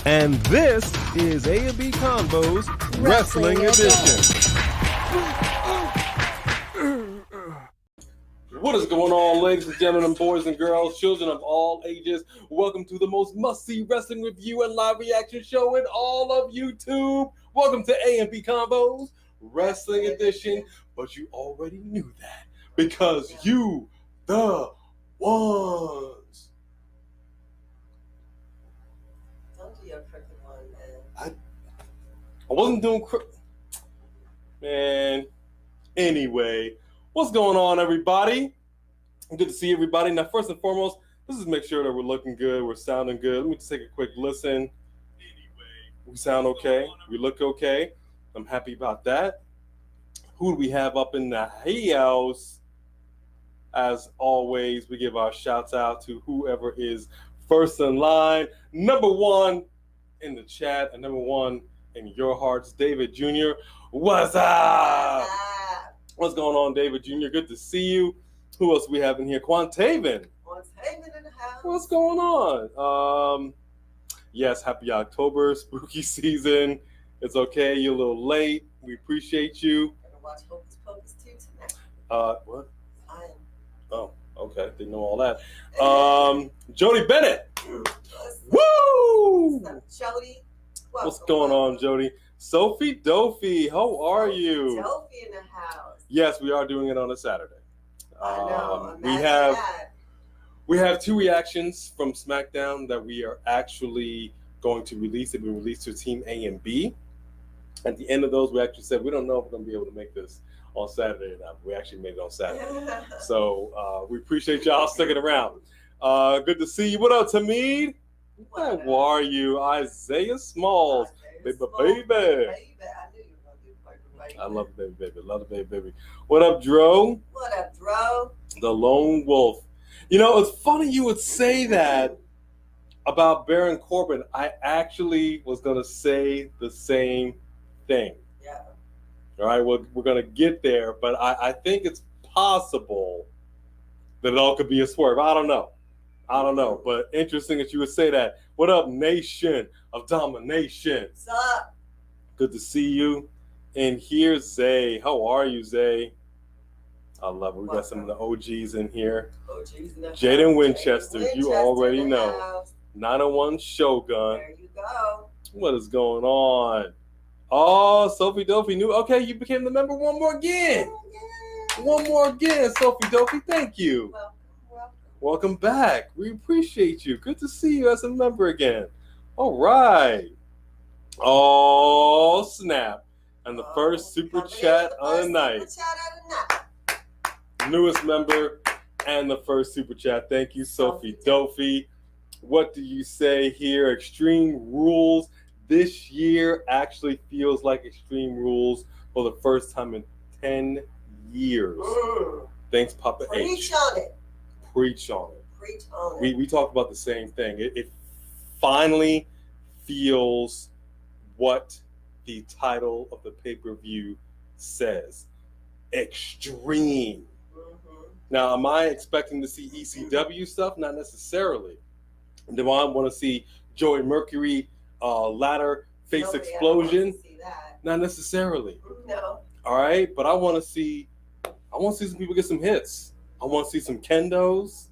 And this is A&B Convo's Wrestling Edition. What is going on, ladies and gentlemen, boys and girls, children of all ages? Welcome to the most must-see wrestling review and live reaction show in all of YouTube. Welcome to A&B Convo's Wrestling Edition. But you already knew that because you the ones. Don't do your crooked one, man. I wasn't doing man. Anyway, what's going on, everybody? Good to see everybody. Now, first and foremost, let's just make sure that we're looking good, we're sounding good. Let me just take a quick listen. We sound okay. We look okay. I'm happy about that. Who do we have up in the house? As always, we give our shouts out to whoever is first in line. Number one in the chat and number one in your hearts, David Jr. What's up? What's going on, David Jr.? Good to see you. Who else we have in here? Quantaven. Quantaven in the house. What's going on? Yes, happy October, spooky season. It's okay, you're a little late. We appreciate you. Gonna watch Hocus Pocus 2 tonight. What? I am. Oh, okay. Didn't know all that. Jody Bennett. Woo! What's up, Jody? What's going on, Jody? Sophie Dophie, how are you? Sophie in the house. Yes, we are doing it on a Saturday. I know. We have two reactions from Smackdown that we are actually going to release. They've been released to Team A and B. At the end of those, we actually said we don't know if we're going to be able to make this on Saturday or not. We actually made it on Saturday. So we appreciate y'all sticking around. Good to see you. What up, Tamid? How are you? Isaiah Smalls. Baby. I love the baby. Love the baby. What up, Dro? What up, Dro? The Lone Wolf. You know, it's funny you would say that about Baron Corbin. I actually was going to say the same thing. Yeah. All right, we're going to get there, but I think it's possible that it all could be a swerve. I don't know, but interesting that you would say that. What up, Nation of Domination? What's up? Good to see you. And here's Zay. How are you, Zay? I love it. We got some of the OGs in here. Jaden Winchester, you already know. 901 Shogun. There you go. What is going on? Oh, Sophie Dophie knew. Okay, you became the member one more again. One more again, Sophie Dophie. Thank you. Welcome back. We appreciate you. Good to see you as a member again. All right. Oh, snap. And the first super chat of the night. Newest member and the first super chat. Thank you, Sophie Dophie. What do you say here? Extreme Rules this year actually feels like Extreme Rules for the first time in 10 years. Thanks, Papa H. Preach on it. We talked about the same thing. It finally feels what the title of the pay-per-view says. Extreme. Now, am I expecting to see ECW stuff? Not necessarily. Do I want to see Joey Mercury ladder face explosion? See that. Not necessarily. No. All right, but I want to see some people get some hits. I want to see some kendos.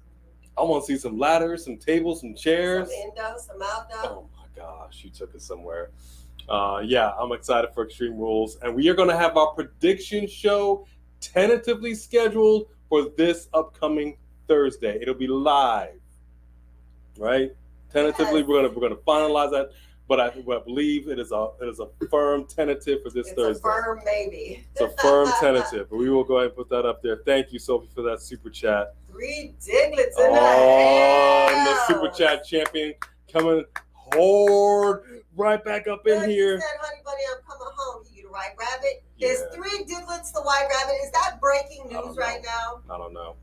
I want to see some ladders, some tables, some chairs. Some endo, some outdo. Oh my gosh, you took it somewhere. Yeah, I'm excited for Extreme Rules. And we are going to have our prediction show tentatively scheduled for this upcoming Thursday. It'll be live, right? Tentatively, yes. we're going to finalize that. But I believe it is a firm tentative for this Thursday. It's a firm maybe. It's a firm tentative. But we will go ahead and put that up there. Thank you, Sophie, for that super chat. 3 Diglets in the house. And the super chat champion coming hard right back up in here. He said, honey bunny, I'm coming home. You the white rabbit. Yeah. Is 3 Diglets the white rabbit? Is that breaking news right now? I don't know.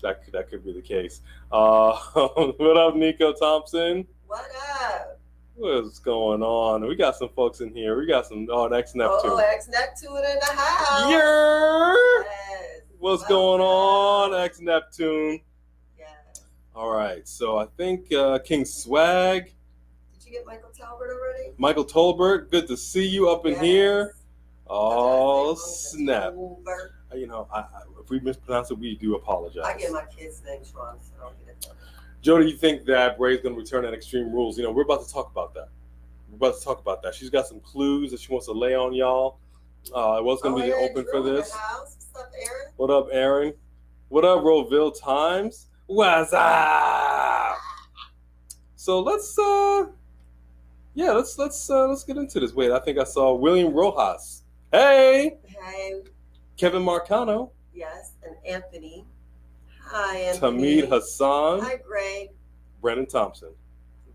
That could be the case. What up, Nico Thompson? What up? What's going on? We got some folks in here. We got some X Neptune. Oh, X Neptune in the house. Yeah. Yes. What's going on, X Neptune? Yes. All right. So I think King Swag. Did you get Michael Talbot already? Michael Tolbert, good to see you up in here. Oh, snap. You know, if we mispronounce it, we do apologize. I get my kids' names wrong, so I don't get it. Joe, do you think that Bray's going to return at Extreme Rules? You know, we're about to talk about that. She's got some clues that she wants to lay on y'all. It was going to be open for this. What's up, Aaron? What up, Aaron? What up, Roville Times? What's up? So let's get into this. Wait, I think I saw William Rojas. Hey. Kevin Marcano. Yes, and Anthony. Hi, Anthony. Tamid Hassan. Hi, Greg. Brendan Thompson.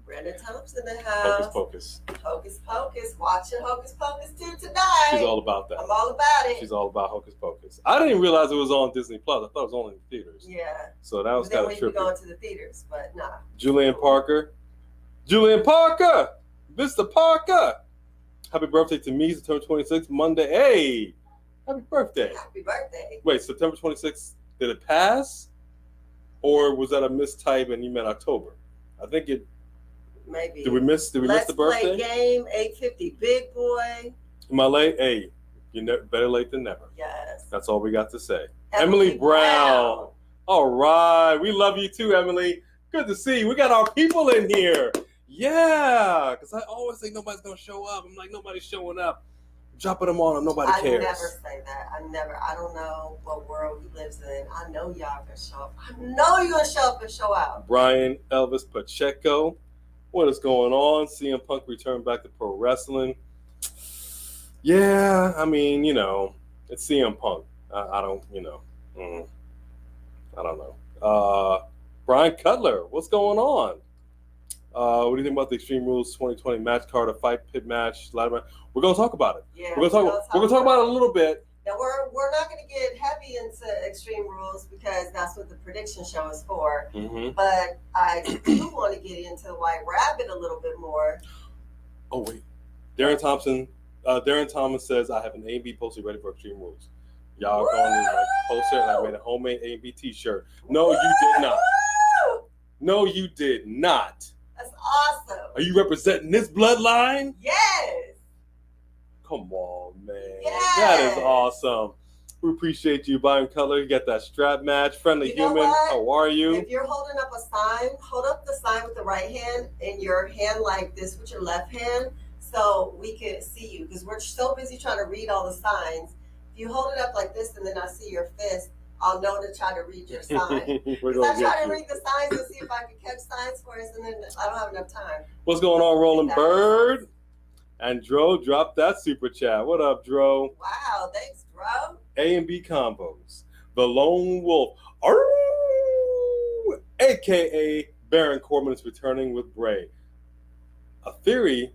Brendan Thompson in the house. Hocus Pocus. Hocus Pocus. Watching Hocus Pocus 2 tonight. She's all about that. I'm all about it. She's all about Hocus Pocus. I didn't even realize it was on Disney Plus. I thought it was only in the theaters. Yeah. So that was kind of trippy. Then we going to the theaters, but nah. Julian Parker. Mr. Parker. Happy birthday to me, September 26th, Monday. Hey, happy birthday. Happy birthday. Wait, September 26th, did it pass? Or was that a mistype and you meant October? I think it. Maybe. Did we miss the birthday? Let's play game, 850, big boy. Am I late? Hey, better late than never. Yes. That's all we got to say. Emily Brown. All right. We love you too, Emily. Good to see you. We got our people in here. Yeah. Because I always think nobody's going to show up. I'm like, nobody's showing up. Dropping them on and nobody cares. I never say that. I don't know what world he lives in. I know y'all can show up. I know you're going to show up and show out. Brian Elvis Pacheco. What is going on? CM Punk returned back to pro wrestling. Yeah, I mean, you know, it's CM Punk. I don't know. Brian Cutler, what's going on? What do you think about the Extreme Rules 2020 match card, a fight pit match, ladder match? We're gonna talk about it. Yeah, we're gonna talk about it a little bit. Now we're not gonna get heavy into Extreme Rules because that's what the prediction show is for. Mm-hmm. But I do want to get into the White Rabbit a little bit more. Oh wait, Darren Thomas says I have an A&B poster ready for Extreme Rules. Y'all are going to like poster, and I made a homemade A&B T-shirt. No, you did not. No, you did not. That's awesome. Are you representing this bloodline? Yes. Come on, man. Yes. That is awesome. We appreciate you, Brian Cutler. You got that strap match. Friendly Human, how are you? If you're holding up a sign, hold up the sign with the right hand and your hand like this with your left hand so we can see you because we're so busy trying to read all the signs. If you hold it up like this and then I see your fist, I'll know to try to read your sign. Because I try to read the signs and see if I can catch signs for us, and then I don't have enough time. What's going on, Roland Bird? And Dro dropped that super chat. What up, Dro? Wow, thanks, Dro. A&B combos. The Lone Wolf, a.k.a. Baron Corbin is returning with Bray. A theory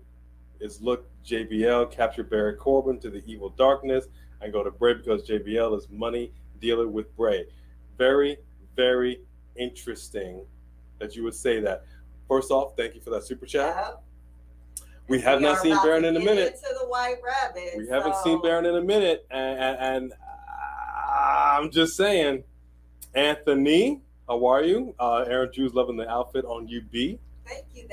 is look, JBL capture Baron Corbin to the evil darkness and go to Bray because JBL is money dealer with Bray. Very, very interesting that you would say that. First off, thank you for that super chat. Yep. We have not seen Baron in a minute. Into the White Rabbit. We haven't seen Baron in a minute, and I'm just saying, Anthony, how are you? Aaron Drew's loving the outfit on UB. Thank you.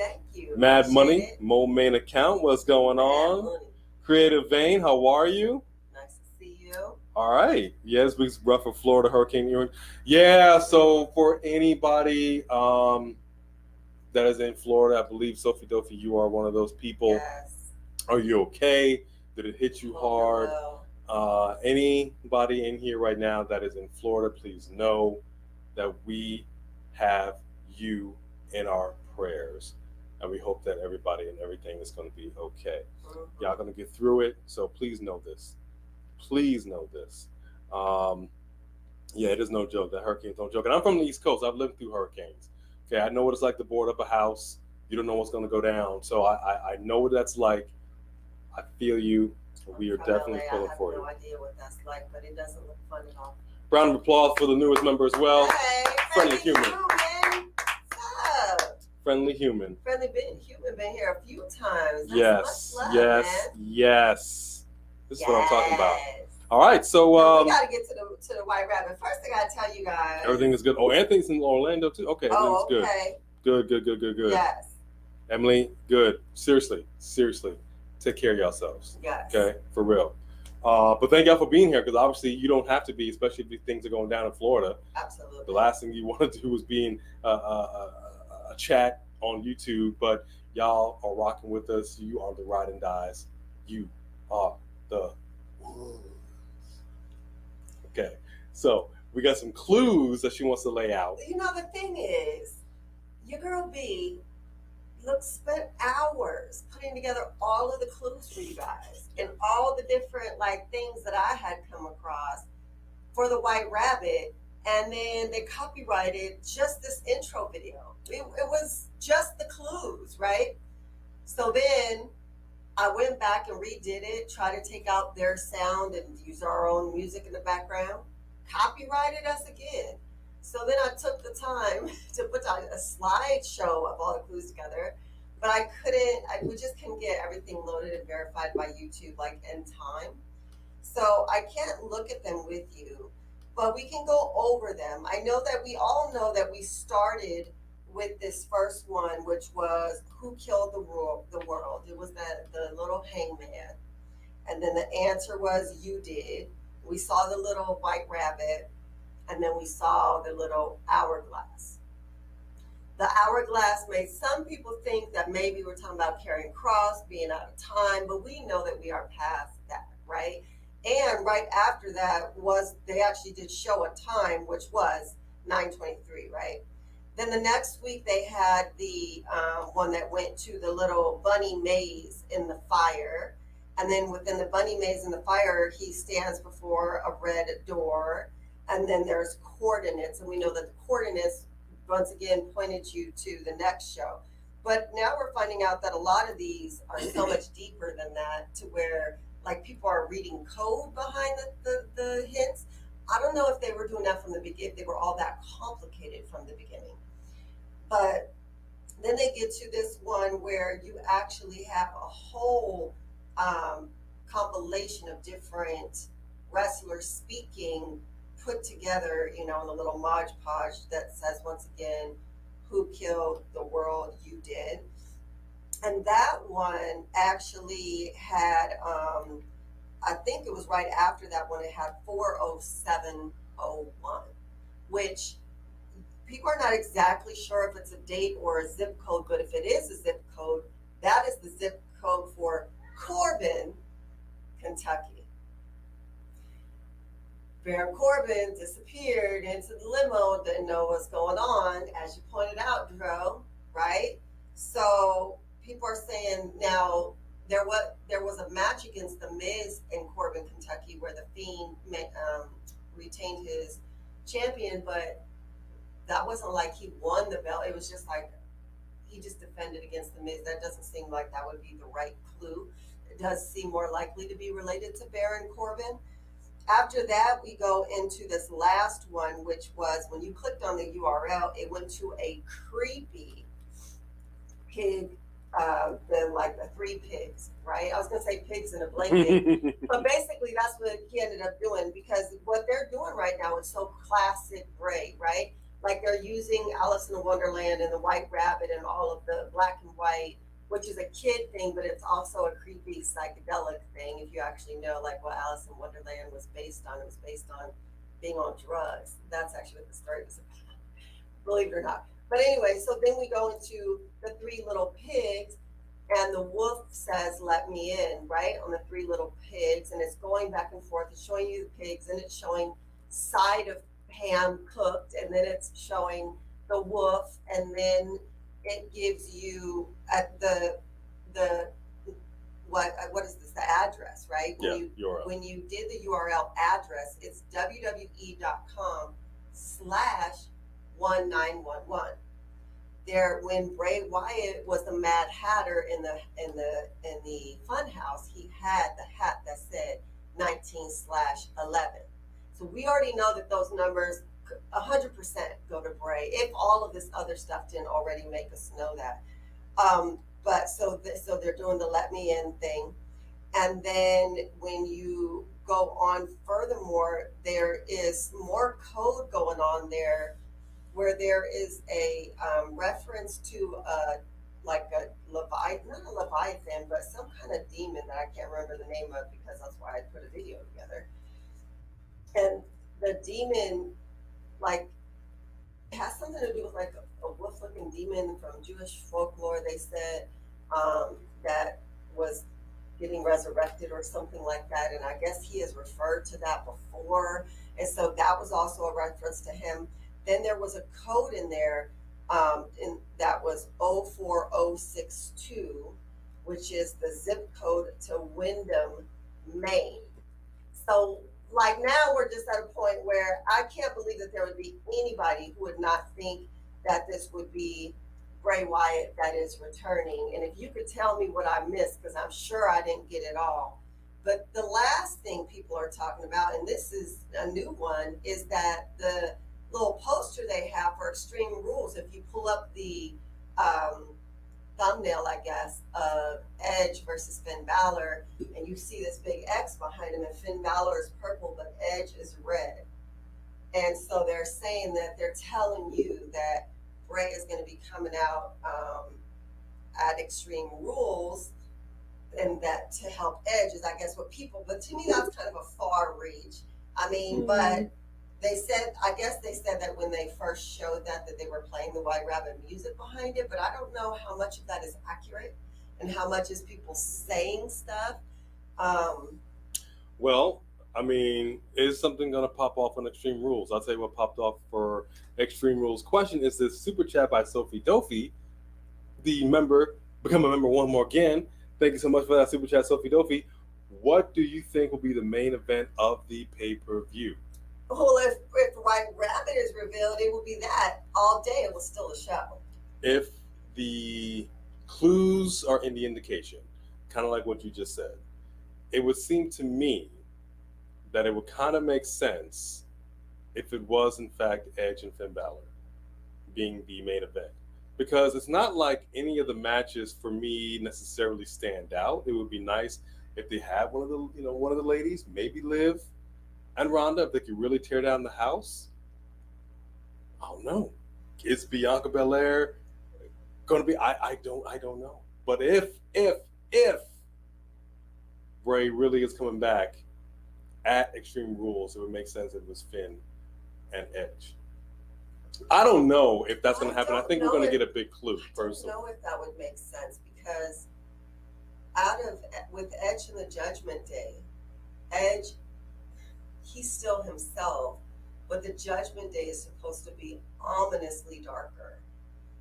Mad Appreciate Money, it. Mo Main Account, what's going on? Creative Vein, how are you? Nice to see you. All right. Yes, we rough for Florida Hurricane. Yeah, so for anybody that is in Florida, I believe, Sophie Dofi, you are one of those people. Yes. Are you okay? Did it hit you hard? Anybody in here right now that is in Florida, please know that we have you in our prayers. And we hope that everybody and everything is going to be okay. Mm-hmm. Y'all going to get through it. So please know this. Please know this. Yeah, it is no joke. That hurricanes don't joke. And I'm from the East Coast. I've lived through hurricanes. Okay, I know what it's like to board up a house. You don't know what's going to go down. So I know what that's like. I feel you. We are definitely pulling for you. I have no idea what that's like, but it doesn't look fun at all. Round of applause for the newest member as well. Hey, Friendly Human. What's up? Friendly Human. Friendly Human been here a few times. That's love, yes. This is what I'm talking about. All right, so we gotta get to the White Rabbit. First, I gotta tell you guys. Everything is good. Oh, Anthony's in Orlando too. Okay, everything's okay. Good. Yes. Emily, good. Seriously. Take care of yourselves. Yes. Okay? For real. But thank y'all for being here, because obviously you don't have to be, especially if things are going down in Florida. Absolutely. The last thing you want to do is be in a chat on YouTube, but y'all are rocking with us. You are the ride and dies. You are the wolves. Okay, so we got some clues that she wants to lay out. You know, the thing is, your girl B spent hours putting together all of the clues for you guys and all the different things that I had come across for the White Rabbit, and then they copyrighted just this intro video. It was just the clues, right? So then I went back and redid it, tried to take out their sound and use our own music in the background, copyrighted us again. So then I took the time to put a slideshow of all the clues together, but we just couldn't get everything loaded and verified by YouTube in time. So I can't look at them with you, but we can go over them. I know that we all know that we started with this first one, which was who killed the world. It was the little hangman. And then the answer was you did. We saw the little white rabbit, and then we saw the little hourglass. The hourglass made some people think that maybe we're talking about Karrion Kross being out of time, but we know that we are past that, right? And right after that they actually did show a time, which was 9:23, right? Then the next week they had the one that went to the little bunny maze in the fire. And then within the bunny maze in the fire, he stands before a red door. And then there's coordinates. And we know that the coordinates, once again, pointed you to the next show. But now we're finding out that a lot of these are so much deeper than that, to where people are reading code behind the hints. I don't know if they were doing that from the beginning, if they were all that complicated from the beginning. But then they get to this one where you actually have a whole compilation of different wrestlers speaking put together, in a little Mod Podge that says, once again, who killed the world? You did. And that one actually had, I think it was right after that one, it had 40701, which people are not exactly sure if it's a date or a zip code, but if it is a zip code, that is the zip code for Corbin, Kentucky. Baron Corbin disappeared into the limo, didn't know what's going on, as you pointed out, Dro, right? So people are saying now there was a match against The Miz in Corbin, Kentucky, where the Fiend retained his champion, but that wasn't like he won the belt. It was just he just defended against The Miz. That doesn't seem like that would be the right clue. It does seem more likely to be related to Baron Corbin. After that, we go into this last one, which was when you clicked on the URL, it went to a creepy pig, the three pigs, right? I was going to say pigs in a blanket, but basically that's what he ended up doing, because what they're doing right now is so classic Bray, right? They're using Alice in Wonderland and the White Rabbit and all of the black and white, which is a kid thing, but it's also a creepy psychedelic thing. If you actually know what Alice in Wonderland was based on, it was based on being on drugs. That's actually what the story was about, believe it or not. But anyway, so then we go into the three little pigs, and the wolf says, "Let me in," right? On the three little pigs, and it's going back and forth. It's showing you the pigs, and it's showing side of ham cooked, and then it's showing the wolf, and then it gives you at the what is this, the address, right? When you did the URL address, it's www.com/1911. There, when Bray Wyatt was the Mad Hatter in the Funhouse, he had the hat that said 19/11. So we already know that those numbers 100% go to Bray, if all of this other stuff didn't already make us know that. But so they're doing the let me in thing. And then when you go on furthermore, there is more code going on there, where there is a reference to not a Leviathan, but some kind of demon that I can't remember the name of because that's why I put a video together. And the demon, like, it has something to do with like a wolf-looking demon from Jewish folklore. They said that was getting resurrected or something like that, and I guess he has referred to that before, and so that was also a reference to him. Then there was a code in there, that was 04062, which is the zip code to Windham, Maine. So, like, now we're just at a point where I can't believe that there would be anybody who would not think that this would be Bray Wyatt that is returning. And if you could tell me what I missed, because I'm sure I didn't get it all. But the last thing people are talking about, and this is a new one, is that the little poster they have for Extreme Rules, if you pull up the thumbnail, I guess, of Edge versus Finn Balor, and you see this big X behind him, and Finn Balor is purple, but Edge is red. And so they're saying that they're telling you that Bray is going to be coming out at Extreme Rules, and that to help Edge is, I guess, what people, but to me, that's kind of a far reach. I mean, but they said, I guess they said that when they first showed that they were playing the White Rabbit music behind it, but I don't know how much of that is accurate and how much is people saying stuff. Well, I mean, is something going to pop off on Extreme Rules? I'll tell you what popped off for Extreme Rules. Question is this super chat by Sophie Dofi, the member, become a member one more again. Thank you so much for that super chat, Sophie Dofi. What do you think will be the main event of the pay-per-view? Well, if White Rabbit is revealed, it will be that all day. It was still a show. If the clues are in the indication, kind of like what you just said, it would seem to me that it would kind of make sense if it was, in fact, Edge and Finn Balor being the main event. Because it's not like any of the matches for me necessarily stand out. It would be nice if they had one of the ladies, maybe Liv and Ronda, if they could really tear down the house. I don't know. Is Bianca Belair going to be? I don't know. But if Bray really is coming back at Extreme Rules, it would make sense if it was Finn and Edge. I don't know if that's going to happen. I think we're going to get a big clue. I don't know if that would make sense, because with Edge and the Judgment Day, Edge, he's still himself, but the Judgment Day is supposed to be ominously darker.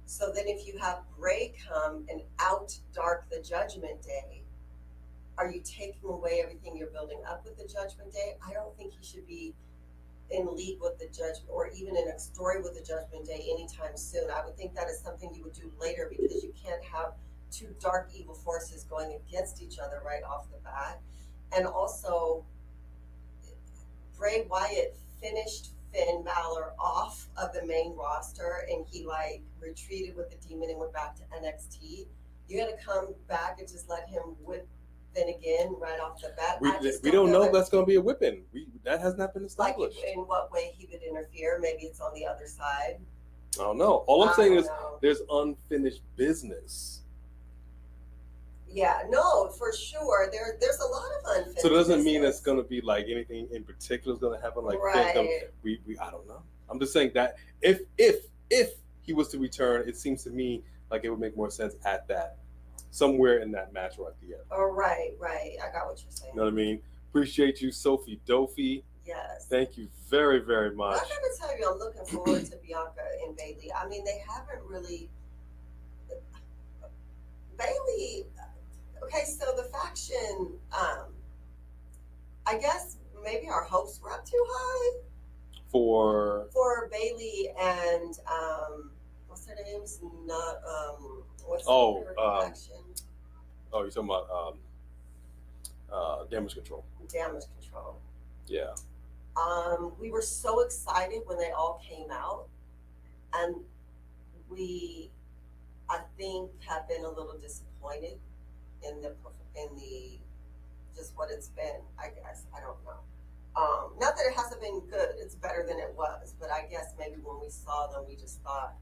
So then if you have Bray come and out-dark the Judgment Day, are you taking away everything you're building up with the Judgment Day? I don't think he should be in league with the Judgment, or even in a story with the Judgment Day anytime soon. I would think that is something you would do later, because you can't have two dark evil forces going against each other right off the bat. And also, Bray Wyatt finished Finn Balor off of the main roster, and he retreated with the demon and went back to NXT. You're gonna come back and just let him whip Finn again right off the bat? We don't know if that's going to be a whipping. That has not been established. Like, in what way he would interfere? Maybe it's on the other side. I don't know. All I'm saying is there's unfinished business. Yeah, no, for sure. There's a lot of unfinished. So it doesn't mean it's going to be like anything in particular is going to happen. Like, right. I don't know. I'm just saying that if he was to return, it seems to me like it would make more sense at that, somewhere in that match or at the end. Oh, right. I got what you're saying. You know what I mean? Appreciate you, Sophie Dofi. Yes. Thank you very, very much. I gotta tell you, I'm looking forward to Bianca and Bayley. I mean, they haven't really. Bayley. Okay, so the faction. I guess maybe our hopes were up too high. For Bayley and what's her name? Not what's her faction? Oh, you're talking about Damage Control. Damage Control. Yeah. We were so excited when they all came out, and we, I think, have been a little disappointed in the just what it's been. I guess I don't know. Not that it hasn't been good; it's better than it was. But I guess maybe when we saw them, we just thought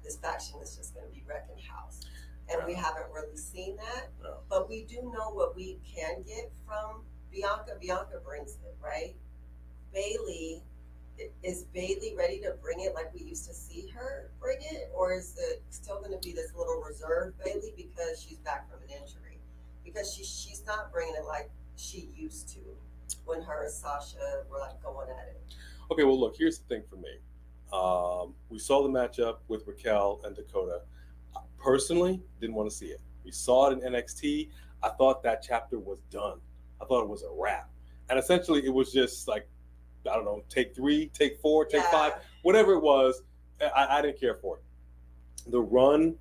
this faction is just going to be wrecking house. And and we haven't really seen that. No. But we do know what we can get from Bianca. Bianca brings it, right? Is Bailey ready to bring it like we used to see her bring it, or is it still going to be this little reserved Bailey because she's back from an injury? Because she's not bringing it like she used to when her and Sasha were like going at it. Okay, well, look, here's the thing for me. We saw the matchup with Raquel and Dakota. I personally didn't want to see it. We saw it in NXT. I thought that chapter was done. I thought it was a wrap. And essentially, it was just like, I don't know, take 3, take 4, take 5, whatever it was. I didn't care for it. The run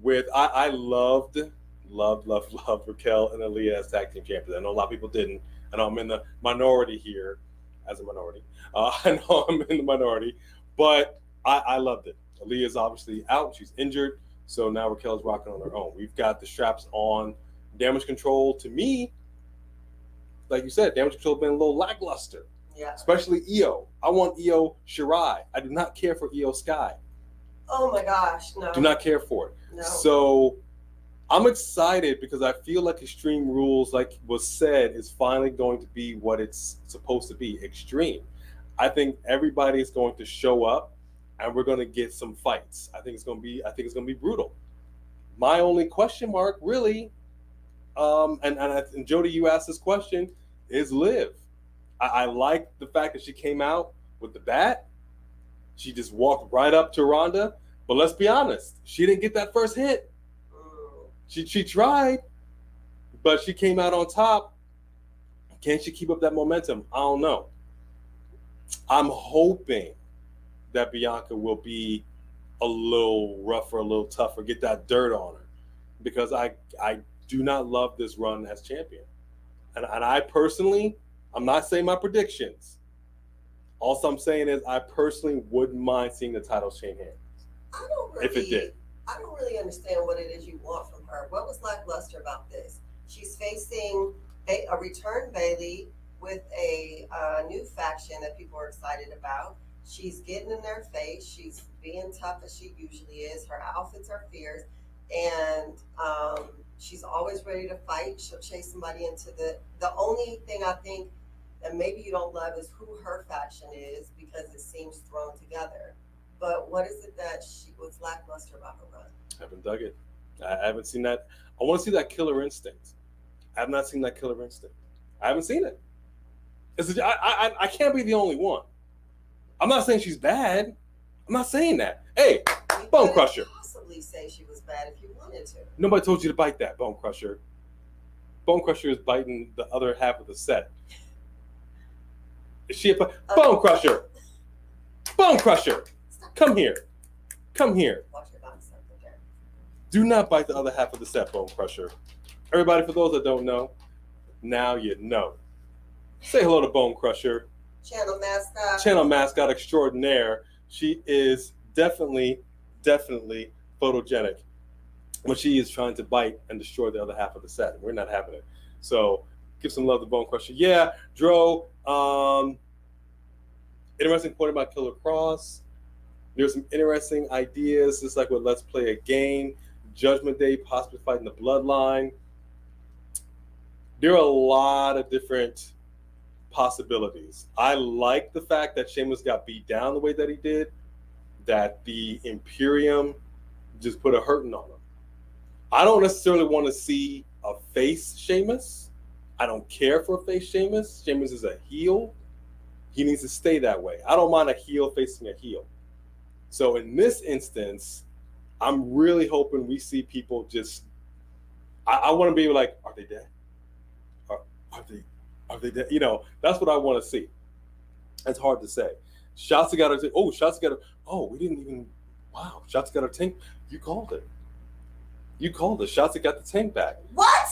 with, I loved Raquel and Aaliyah as tag team champions. I know a lot of people didn't. I know I'm in the minority here as a minority. I know I'm in the minority, but I loved it. Aaliyah's obviously out. She's injured. So now Raquel's rocking on her own. We've got the straps on. Damage control, to me, like you said, damage control has been a little lackluster. Yeah. Especially Io. I want Io Shirai. I do not care for Io Sky. Oh my gosh, no. Do not care for it. No. So I'm excited because I feel like Extreme Rules, like was said, is finally going to be what it's supposed to be, extreme. I think everybody is going to show up and we're going to get some fights. I think it's going to be brutal. My only question mark, really, and Jody, you asked this question, is Liv. I like the fact that she came out with the bat. She just walked right up to Ronda. But let's be honest, she didn't get that first hit. She tried, but she came out on top. Can she keep up that momentum? I don't know. I'm hoping that Bianca will be a little rougher, a little tougher, get that dirt on her. Because I do not love this run as champion. And I personally, I'm not saying my predictions. All I'm saying is I personally wouldn't mind seeing the titles change hands. If it did. I don't really understand what it is you want from her. What was lackluster about this? She's facing a return Bailey with a new faction that people are excited about. She's getting in their face. She's being tough as she usually is. Her outfits are fierce. And she's always ready to fight. She'll chase somebody into the only thing I think that maybe you don't love is who her faction is because it seems thrown together. But what is it that was lackluster about her run? I haven't dug it. I haven't seen that. I want to see that killer instinct. I have not seen that killer instinct. I haven't seen it. I can't be the only one. I'm not saying she's bad. I'm not saying that. Hey, Bone Crusher. Possibly say she was bad if you wanted to. Nobody told you to bite that, Bone Crusher. Bone Crusher is biting the other half of the set. Is she Bone Crusher? Bone Crusher! Come here. Come here. Watch your box up there. Do not bite the other half of the set, Bone Crusher. Everybody, for those that don't know, now you know. Say hello to Bone Crusher. Channel mascot. Channel mascot extraordinaire. She is definitely photogenic when she is trying to bite and destroy the other half of the set. We're not having it. So give some love to Bone Crusher. Yeah, Dro. Interesting point about Killer Cross. There's some interesting ideas, just like with Let's Play a Game, Judgment Day, possibly fighting the Bloodline. There are a lot of different possibilities. I like the fact that Sheamus got beat down the way that he did, that the Imperium just put a hurting on him. I don't necessarily want to see a face Sheamus. I don't care for a face Sheamus. Sheamus is a heel. He needs to stay that way. I don't mind a heel facing a heel. So in this instance, I'm really hoping we see people just. I want to be like, are they dead? Are they dead? You know, that's what I want to see. It's hard to say. Shotzi got her. Oh, Shotzi got her. Oh, we didn't even. Wow, Shotzi got her tank. You called it. You called it. Shotzi got the tank back. What?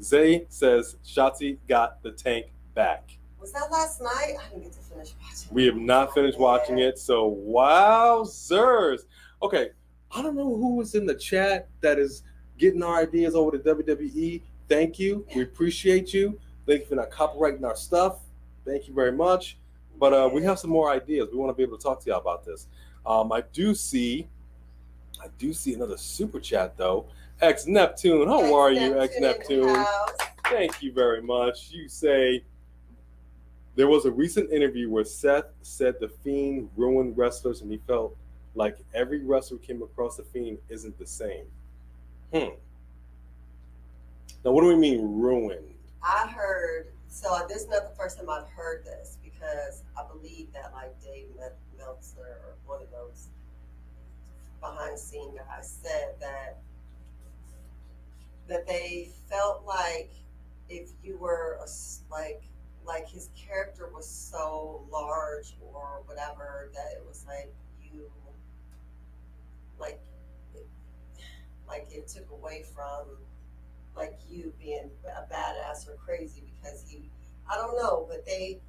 Zay says Shotzi got the tank back. Was that last night? I didn't get to finish watching. We have not finished watching it, so wowzers. Okay, I don't know who is in the chat that is getting our ideas over to WWE. Thank you. We appreciate you. Thank you for not copyrighting our stuff. Thank you very much. But we have some more ideas. We want to be able to talk to y'all about this. I do see another super chat though. X Neptune. How are you, X in the Neptune? house. Thank you very much. You say there was a recent interview where Seth said the Fiend ruined wrestlers and he felt like every wrestler who came across the Fiend isn't the same. Now, what do we mean ruined? I heard, so this is not the first time I've heard this, because I believe that like Dave Meltzer or one of those behind the scene guys said that they felt like if you were like his character was so large or whatever that it was like you like it took away from like you being a badass or crazy, because I don't know, but they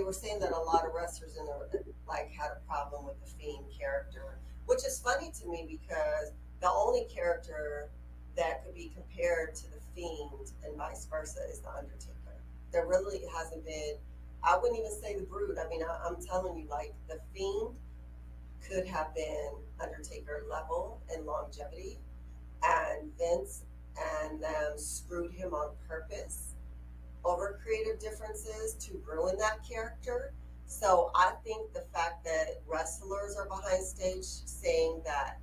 were saying that a lot of wrestlers in the like had a problem with the Fiend character, which is funny to me because the only character that could be compared to the Fiend and vice versa is the Undertaker. There really hasn't been. I wouldn't even say the Brood. I mean, I'm telling you, like the Fiend could have been Undertaker level in longevity, and Vince and them screwed him on purpose over creative differences to ruin that character. So I think the fact that wrestlers are behind stage saying that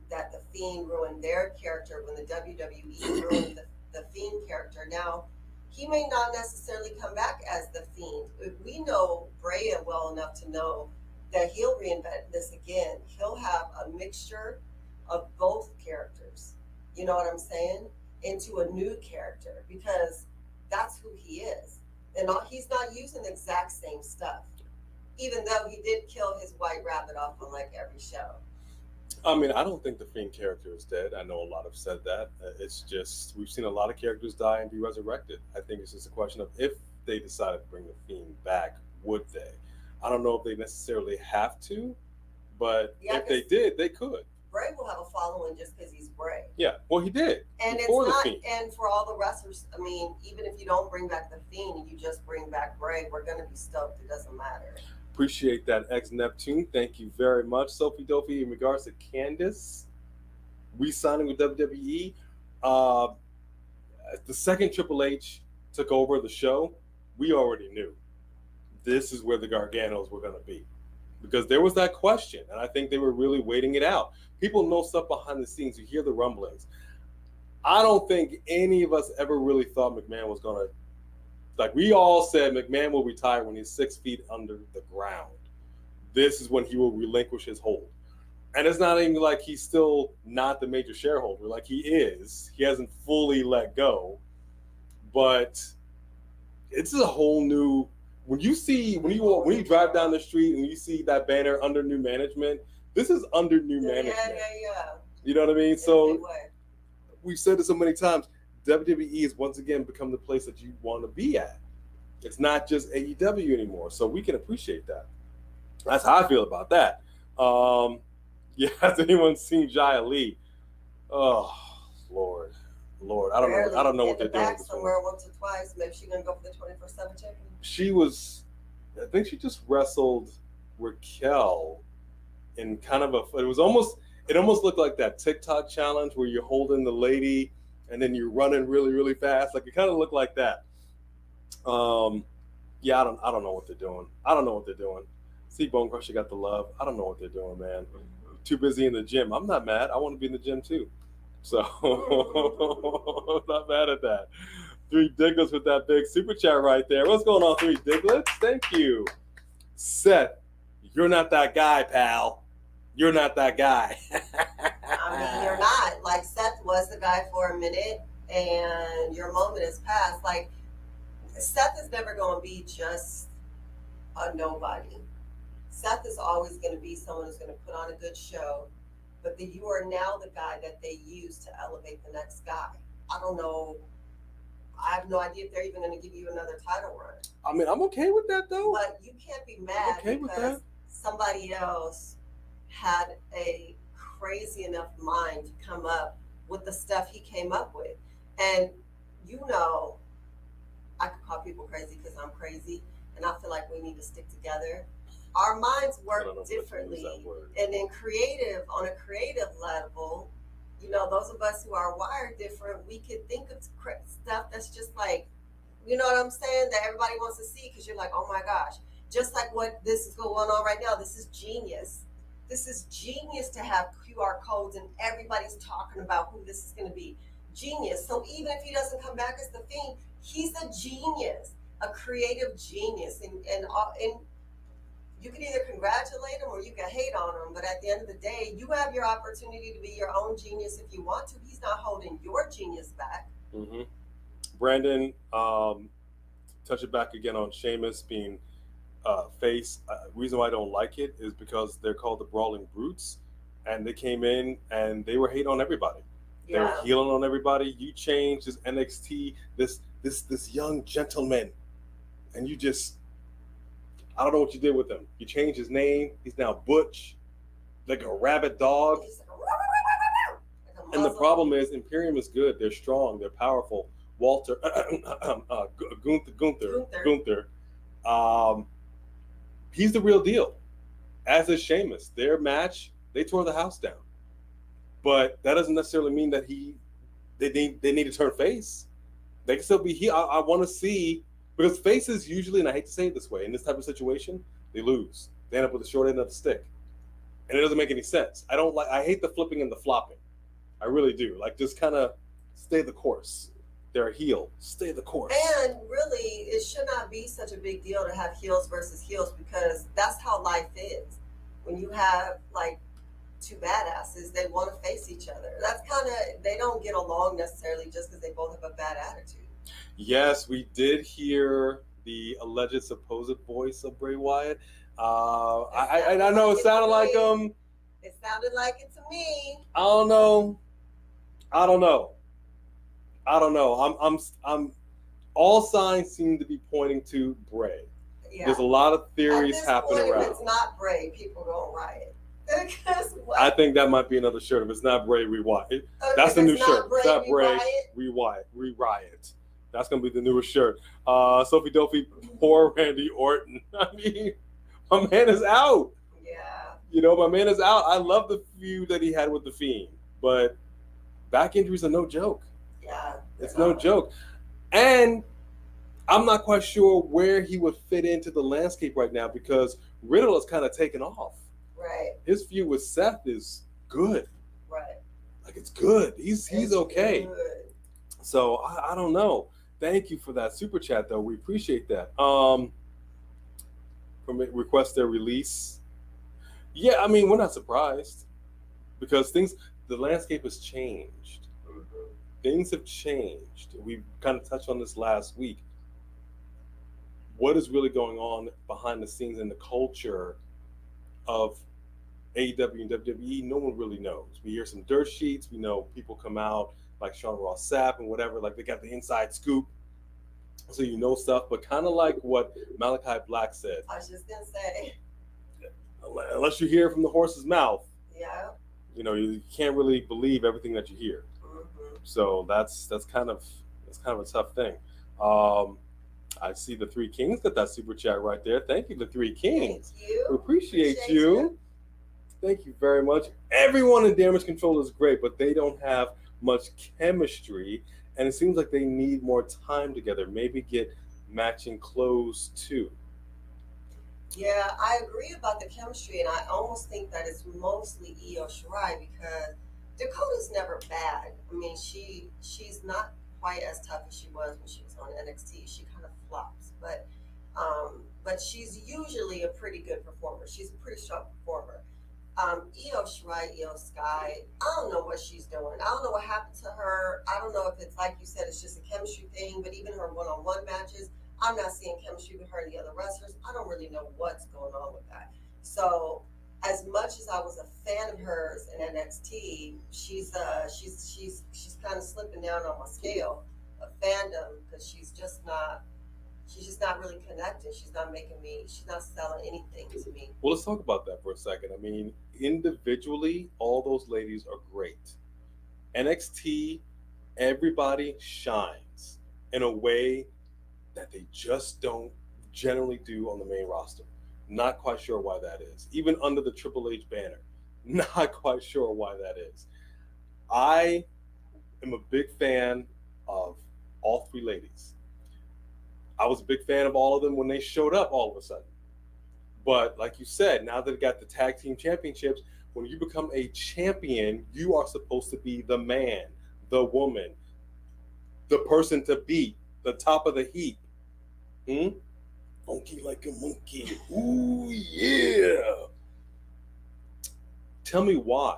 that the Fiend ruined their character when the WWE ruined the Fiend character. Now, he may not necessarily come back as the Fiend. We know Bray well enough to know that he'll reinvent this again. He'll have a mixture of both characters, you know what I'm saying, into a new character, because that's who he is. And he's not using the exact same stuff, even though he did kill his white rabbit off on like every show. I mean, I don't think the Fiend character is dead. I know a lot have said that. It's just, we've seen a lot of characters die and be resurrected. I think it's just a question of if they decided to bring the Fiend back, would they? I don't know if they necessarily have to, but if they did, they could. Bray will have a following just because he's Bray. Yeah, well, he did. And it's not, and for all the wrestlers, I mean, even if you don't bring back the Fiend and you just bring back Bray, we're going to be stoked. It doesn't matter. Appreciate that, X Neptune. Thank you very much. Sophie Dopey, in regards to Candice re-signing with WWE, the second Triple H took over the show, we already knew this is where the Garganos were going to be, because there was that question, and I think they were really waiting it out. People know stuff behind the scenes. You hear the rumblings. I don't think any of us ever really thought McMahon was going to, like we all said, McMahon will retire when he's 6 feet under the ground. This is when he will relinquish his hold. And it's not even like he's still not the major shareholder. Like he is. He hasn't fully let go. But it's a whole new, when you drive down the street and you see that banner under new management, this is under new management. Yeah. You know what I mean? So we've said it so many times. WWE has once again become the place that you want to be at. It's not just AEW anymore. So we can appreciate that. That's how I feel about that. Has anyone seen Jia Lee? Oh, Lord. I don't know what they're doing. Somewhere once or twice. Maybe she's gonna go for the 24/7 champion. I think she just wrestled Raquel in kind of it almost looked like that TikTok challenge where you're holding the lady and then you're running really, really fast. Like it kind of looked like that. I don't know what they're doing. See, Bone Crusher got the love. I don't know what they're doing, man. Too busy in the gym. I'm not mad. I want to be in the gym too. So I'm not mad at that. 3 Diglets with that big super chat right there. What's going on, 3 Diglets? Thank you. Seth, you're not that guy, pal. You're not that guy. I mean, you're not. Like, Seth was the guy for a minute, and your moment has passed. Like, Seth is never going to be just a nobody. Seth is always going to be someone who's going to put on a good show, but you are now the guy that they use to elevate the next guy. I don't know. I have no idea if they're even going to give you another title run. I mean, I'm okay with that, though. But you can't be mad because somebody else had a crazy enough mind to come up with the stuff he came up with. And, I could call people crazy because I'm crazy, and I feel like we need to stick together. Our minds work differently. And then on a creative level, those of us who are wired different, we could think of stuff that's just like, you know what I'm saying, that everybody wants to see because you're like, oh my gosh, just like what this is going on right now. This is genius. This is genius to have QR codes and everybody's talking about who this is going to be. Genius. So even if he doesn't come back as the Fiend, he's a genius, a creative genius, and you can either congratulate him or you can hate on him. But at the end of the day, you have your opportunity to be your own genius if you want to. He's not holding your genius back. Mm-hmm. Brandon, touch it back again on Sheamus being face. Reason why I don't like it is because they're called the Brawling Brutes, and they came in and they were hating on everybody. They were healing on everybody. You changed this NXT, this young gentleman, and you just, I don't know what you did with him. You changed his name. He's now Butch, like a rabid dog. And the problem is, Imperium is good. They're strong. They're powerful. Gunther. He's the real deal. As is Sheamus. Their match, they tore the house down. But that doesn't necessarily mean that they need to turn face. They can still be here. I want to see, because faces usually, and I hate to say it this way, in this type of situation, they lose. They end up with the short end of the stick. And it doesn't make any sense. I hate the flipping and the flopping. I really do. Like, just kind of stay the course. They're a heel. Stay the course. And really, it should not be such a big deal to have heels versus heels, because that's how life is. When you have, like, two badasses, they want to face each other. That's kind of, they don't get along necessarily just because they both have a bad attitude. Yes, we did hear the alleged supposed voice of Bray Wyatt. I know it sounded like him. It sounded like it to me. I don't know. I'm all signs seem to be pointing to Bray. Yeah. There's a lot of theories happening around. If it's not Bray, people don't riot. I think that might be another shirt. If it's not Bray, we riot. Okay, that's the new shirt. It's not Bray, we riot. That's gonna be the newest shirt. Sophie Dolphy, poor Randy Orton. I mean, my man is out. Yeah. You know, my man is out. I love the feud that he had with the Fiend, but back injuries are no joke. Yeah. It's no joke. And I'm not quite sure where he would fit into the landscape right now, because Riddle is kind of taken off. Right. His feud with Seth is good. Right. Like, it's good. He's okay. Good. So I don't know. Thank you for that super chat, though. We appreciate that. From request their release. Yeah, I mean, we're not surprised, because the landscape has changed. Mm-hmm. Things have changed. We kind of touched on this last week. What is really going on behind the scenes in the culture of AEW and WWE? No one really knows. We hear some dirt sheets. We know people come out like Sean Ross Sapp and whatever, like they got the inside scoop. So you know stuff, but kind of like what Malachi Black said. I was just going to say. Unless you hear from the horse's mouth, yeah, you know, you can't really believe everything that you hear. Mm-hmm. So that's kind of a tough thing. I see the Three Kings got that super chat right there. Thank you, the Three Kings. Thank you. We appreciate you. Thank you very much. Everyone in Damage Control is great, but they don't have much chemistry, and it seems like they need more time together. Maybe get matching clothes too. Yeah, I agree about the chemistry, and I almost think that it's mostly Io Shirai, because Dakota's never bad. I mean, she's not quite as tough as she was when she was on NXT. She kind of flops, but she's usually a pretty good performer. She's a pretty strong performer. Io Shirai, Io Sky, I don't know what she's doing. I don't know what happened to her. I don't know if it's, like you said, it's just a chemistry thing, but even her one-on-one matches, I'm not seeing chemistry with her and the other wrestlers. I don't really know what's going on with that. So, as much as I was a fan of hers in NXT, she's kind of slipping down on my scale of fandom, because she's just not really connecting. She's not selling anything to me. Well, let's talk about that for a second. I mean, individually, all those ladies are great. NXT, everybody shines in a way that they just don't generally do on the main roster. Not quite sure why that is. Even under the Triple H banner, not quite sure why that is. I am a big fan of all three ladies. I was a big fan of all of them when they showed up all of a sudden. But like you said, now that they got the tag team championships, when you become a champion, you are supposed to be the man, the woman, the person to beat, the top of the heap. Funky like a monkey. Ooh, yeah. Tell me why.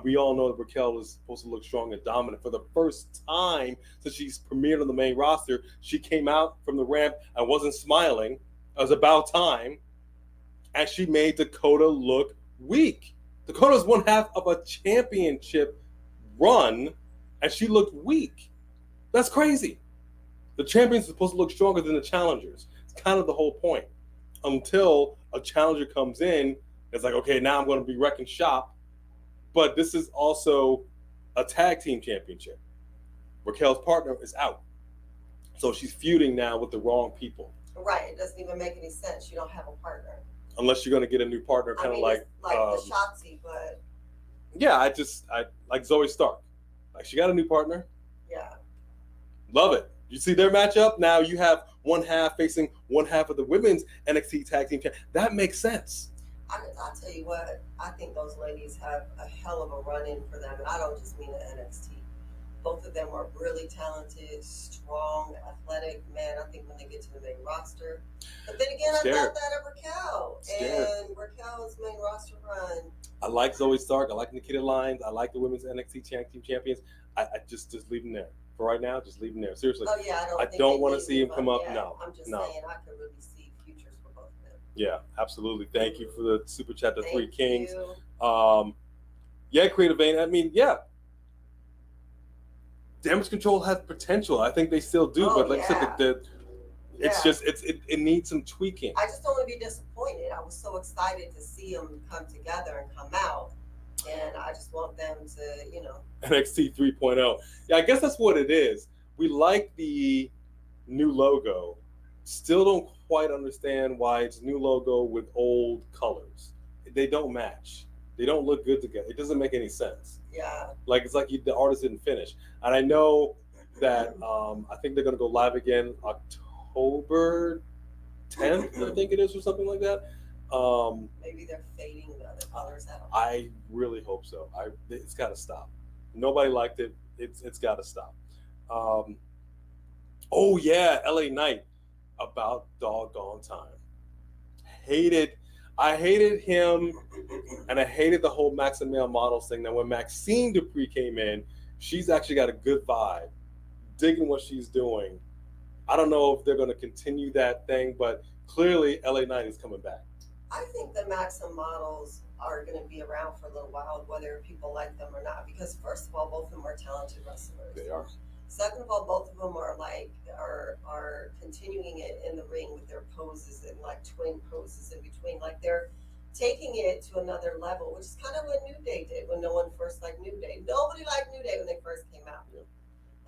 We all know that Raquel is supposed to look strong and dominant. For the first time since she's premiered on the main roster, she came out from the ramp and wasn't smiling. It was about time. And she made Dakota look weak. Dakota's one half of a championship run, and she looked weak. That's crazy. The champions are supposed to look stronger than the challengers. It's kind of the whole point. Until a challenger comes in, it's like, okay, now I'm going to be wrecking shop. But this is also a tag team championship. Raquel's partner is out. So she's feuding now with the wrong people. Right. It doesn't even make any sense. You don't have a partner. Unless you're going to get a new partner, kind of like the Shotzi, but yeah, I like Zoe Stark. Like, she got a new partner. Yeah. Love it. You see their matchup? Now you have one half facing one half of the women's NXT tag team. That makes sense. I'll tell you what, I think those ladies have a hell of a run in for them. And I don't just mean at NXT. Both of them are really talented, strong, athletic. Man, I think when they get to the main roster. But then again, I thought that of Raquel. And Raquel's main roster run. I like Zoe Stark. I like Nikita Lyons. I like the women's NXT tag team champions. I just leave them there. For right now, just leave them there. Seriously. Oh, yeah, I don't want to see him come up. Yeah, no. I'm just saying I could really see futures for both of them. Yeah, absolutely. Thank you for the super chat to Three Kings. You. Yeah, Creative Vein. I mean, yeah. Damage Control has potential. I think they still do, but like I said, it's just it needs some tweaking. I just don't want to be disappointed. I was so excited to see them come together and come out, and I just want them to, NXT 3.0. Yeah, I guess that's what it is. We like the new logo. Still don't quite understand why it's new logo with old colors. They don't match. They don't look good together. It doesn't make any sense. Yeah. Like, it's like the artist didn't finish. And I know that I think they're going to go live again October 10th, I think it is, or something like that. Maybe they're fading the colors out. I really hope so. It's got to stop. Nobody liked it. It's got to stop. Oh, yeah, LA Knight. About doggone time. I hated him, and I hated the whole Max and Male Models thing. Now, when Maxine Dupree came in, she's actually got a good vibe, digging what she's doing. I don't know if they're going to continue that thing, but clearly LA Knight is coming back. I think the Maxim Models are going to be around for a little while, whether people like them or not, because first of all, both of them are talented wrestlers. They are. Second of all, both of them are continuing it in the ring with their poses and like twin poses in between. Like, they're taking it to another level, which is kind of what New Day did when no one first liked New Day. Nobody liked New Day when they first came out. Yeah.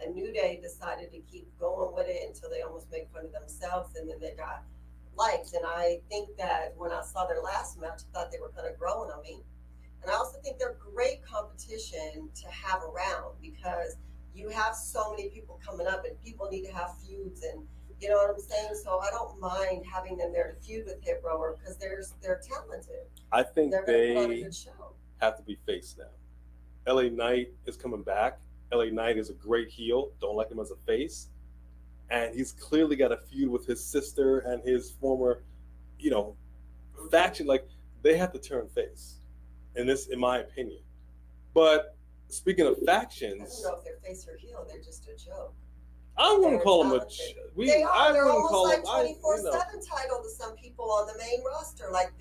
And New Day decided to keep going with it until they almost made fun of themselves, and then they got liked. And I think that when I saw their last match, I thought they were kind of growing on me. And I also think they're great competition to have around, because you have so many people coming up, and people need to have feuds, and you know what I'm saying? So I don't mind having them there to feud with Hit Rower, because they're talented. I think they put on a good show. Have to be faced now. LA Knight is coming back. LA Knight is a great heel. Don't like him as a face. And he's clearly got a feud with his sister and his former, faction. Like, they have to turn face. And this, in my opinion. But speaking of factions, I don't know if they're face or heel. They're just a joke. I wouldn't call them They are. They're almost like 24/7 title to some people on the main roster. Like,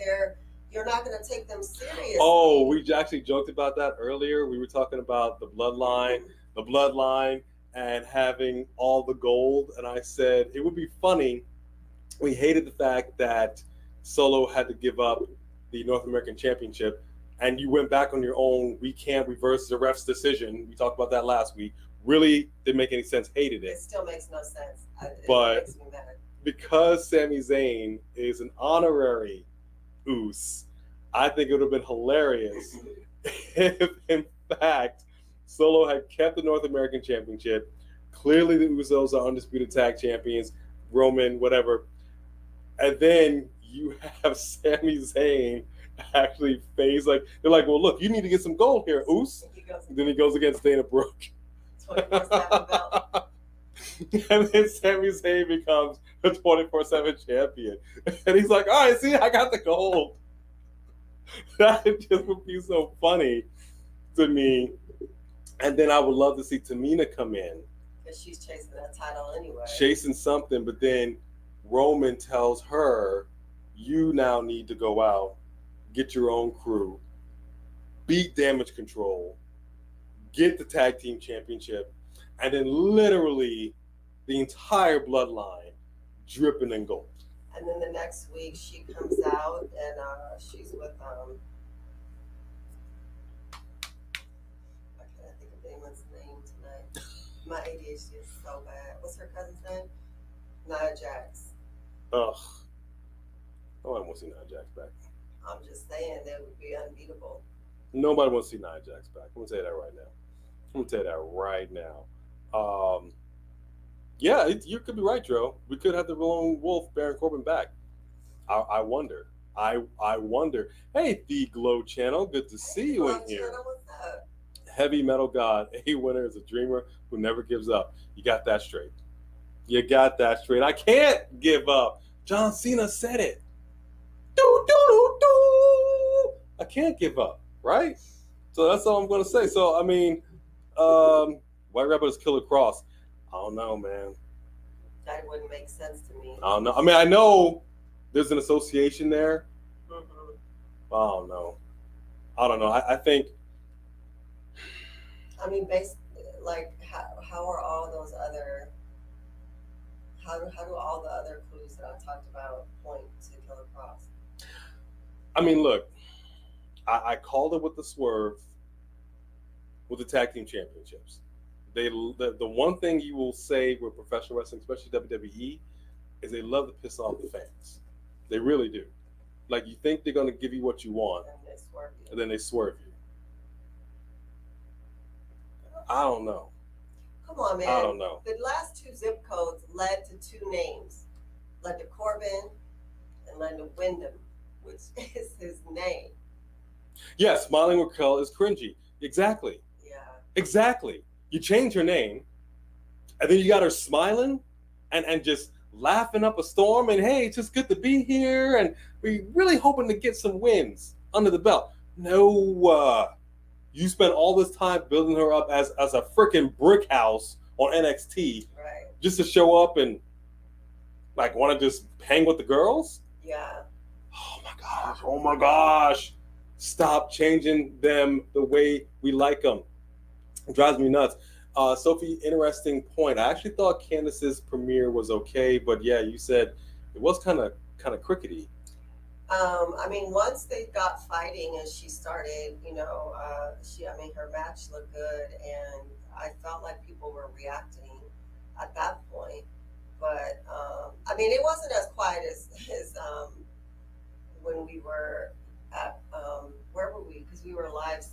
you're not going to take them seriously. Oh, we actually joked about that earlier. We were talking about the bloodline, and having all the gold. And I said it would be funny. We hated the fact that Solo had to give up the North American Championship. And you went back on your own. We can't reverse the ref's decision. We talked about that last week. Really didn't make any sense. Hated it. It still makes no sense. But makes me mad. Because Sami Zayn is an honorary Uce, I think it would have been hilarious if, in fact, Solo had kept the North American Championship. Clearly, the Usos are undisputed tag champions. Roman, whatever. And then you have Sami Zayn actually face they're like, well, look, you need to get some gold here, Us. Then he goes against Dana Brooke. 24/7 belt. And then Sami Zayn becomes the 24/7 champion. And he's like, all right, see, I got the gold. That just would be so funny to me. And then I would love to see Tamina come in. Because she's chasing that title anyway. Chasing something, but then Roman tells her, you now need to go out, get your own crew, beat Damage Control, get the tag team championship, and then literally the entire bloodline dripping in gold. And then the next week she comes out and she's with I can't think of anyone's name tonight. My ADHD is so bad. What's her cousin's name? Nia Jax. Ugh. Nobody wants to see Nia Jax back. I'm just saying that would be unbeatable. Nobody wants to see Nia Jax back. I'm going to tell you that right now. Yeah, you could be right, Joe. We could have the lone wolf, Baron Corbin, back. I wonder. I wonder. Hey, The Glow Channel. Good to see you in here. What's up? Heavy Metal God. A winner is a dreamer who never gives up. You got that straight. I can't give up. John Cena said it. Do, do, do, do. I can't give up, right? So that's all I'm going to say. So, I mean, White Rabbit's Killer Cross. I don't know, man. That wouldn't make sense to me. I don't know. I mean, I know there's an association there. Mm-hmm. I don't know. I think. I mean, how are all those other? How do all the other clues that I talked about point to Killer Cross? I mean, look, I called it with the swerve with the tag team championships. The one thing you will say with professional wrestling, especially WWE, is they love to piss off the fans. They really do. Like, you think they're going to give you what you want, and then they swerve you. I don't know. Come on, man. I don't know. The last two zip codes led to two names. Led to Corbin and led to Wyndham, which is his name. Yeah, Smiling Raquel is cringy. Exactly. Yeah. Exactly. You change her name, and then you got her smiling and just laughing up a storm, and hey, it's just good to be here, and we're really hoping to get some wins under the belt. No, you spent all this time building her up as a freaking brick house on NXT, right, just to show up and like want to just hang with the girls? Yeah. Oh my gosh. Stop changing them the way we like them. It drives me nuts. Sophie, interesting point. I actually thought Candice's premiere was okay, but yeah, you said it was kind of crickety. I mean, once they got fighting and she started, her match looked good, and I felt like people were reacting at that point. But I mean, it wasn't as quiet as when we were at where were we? Because we were live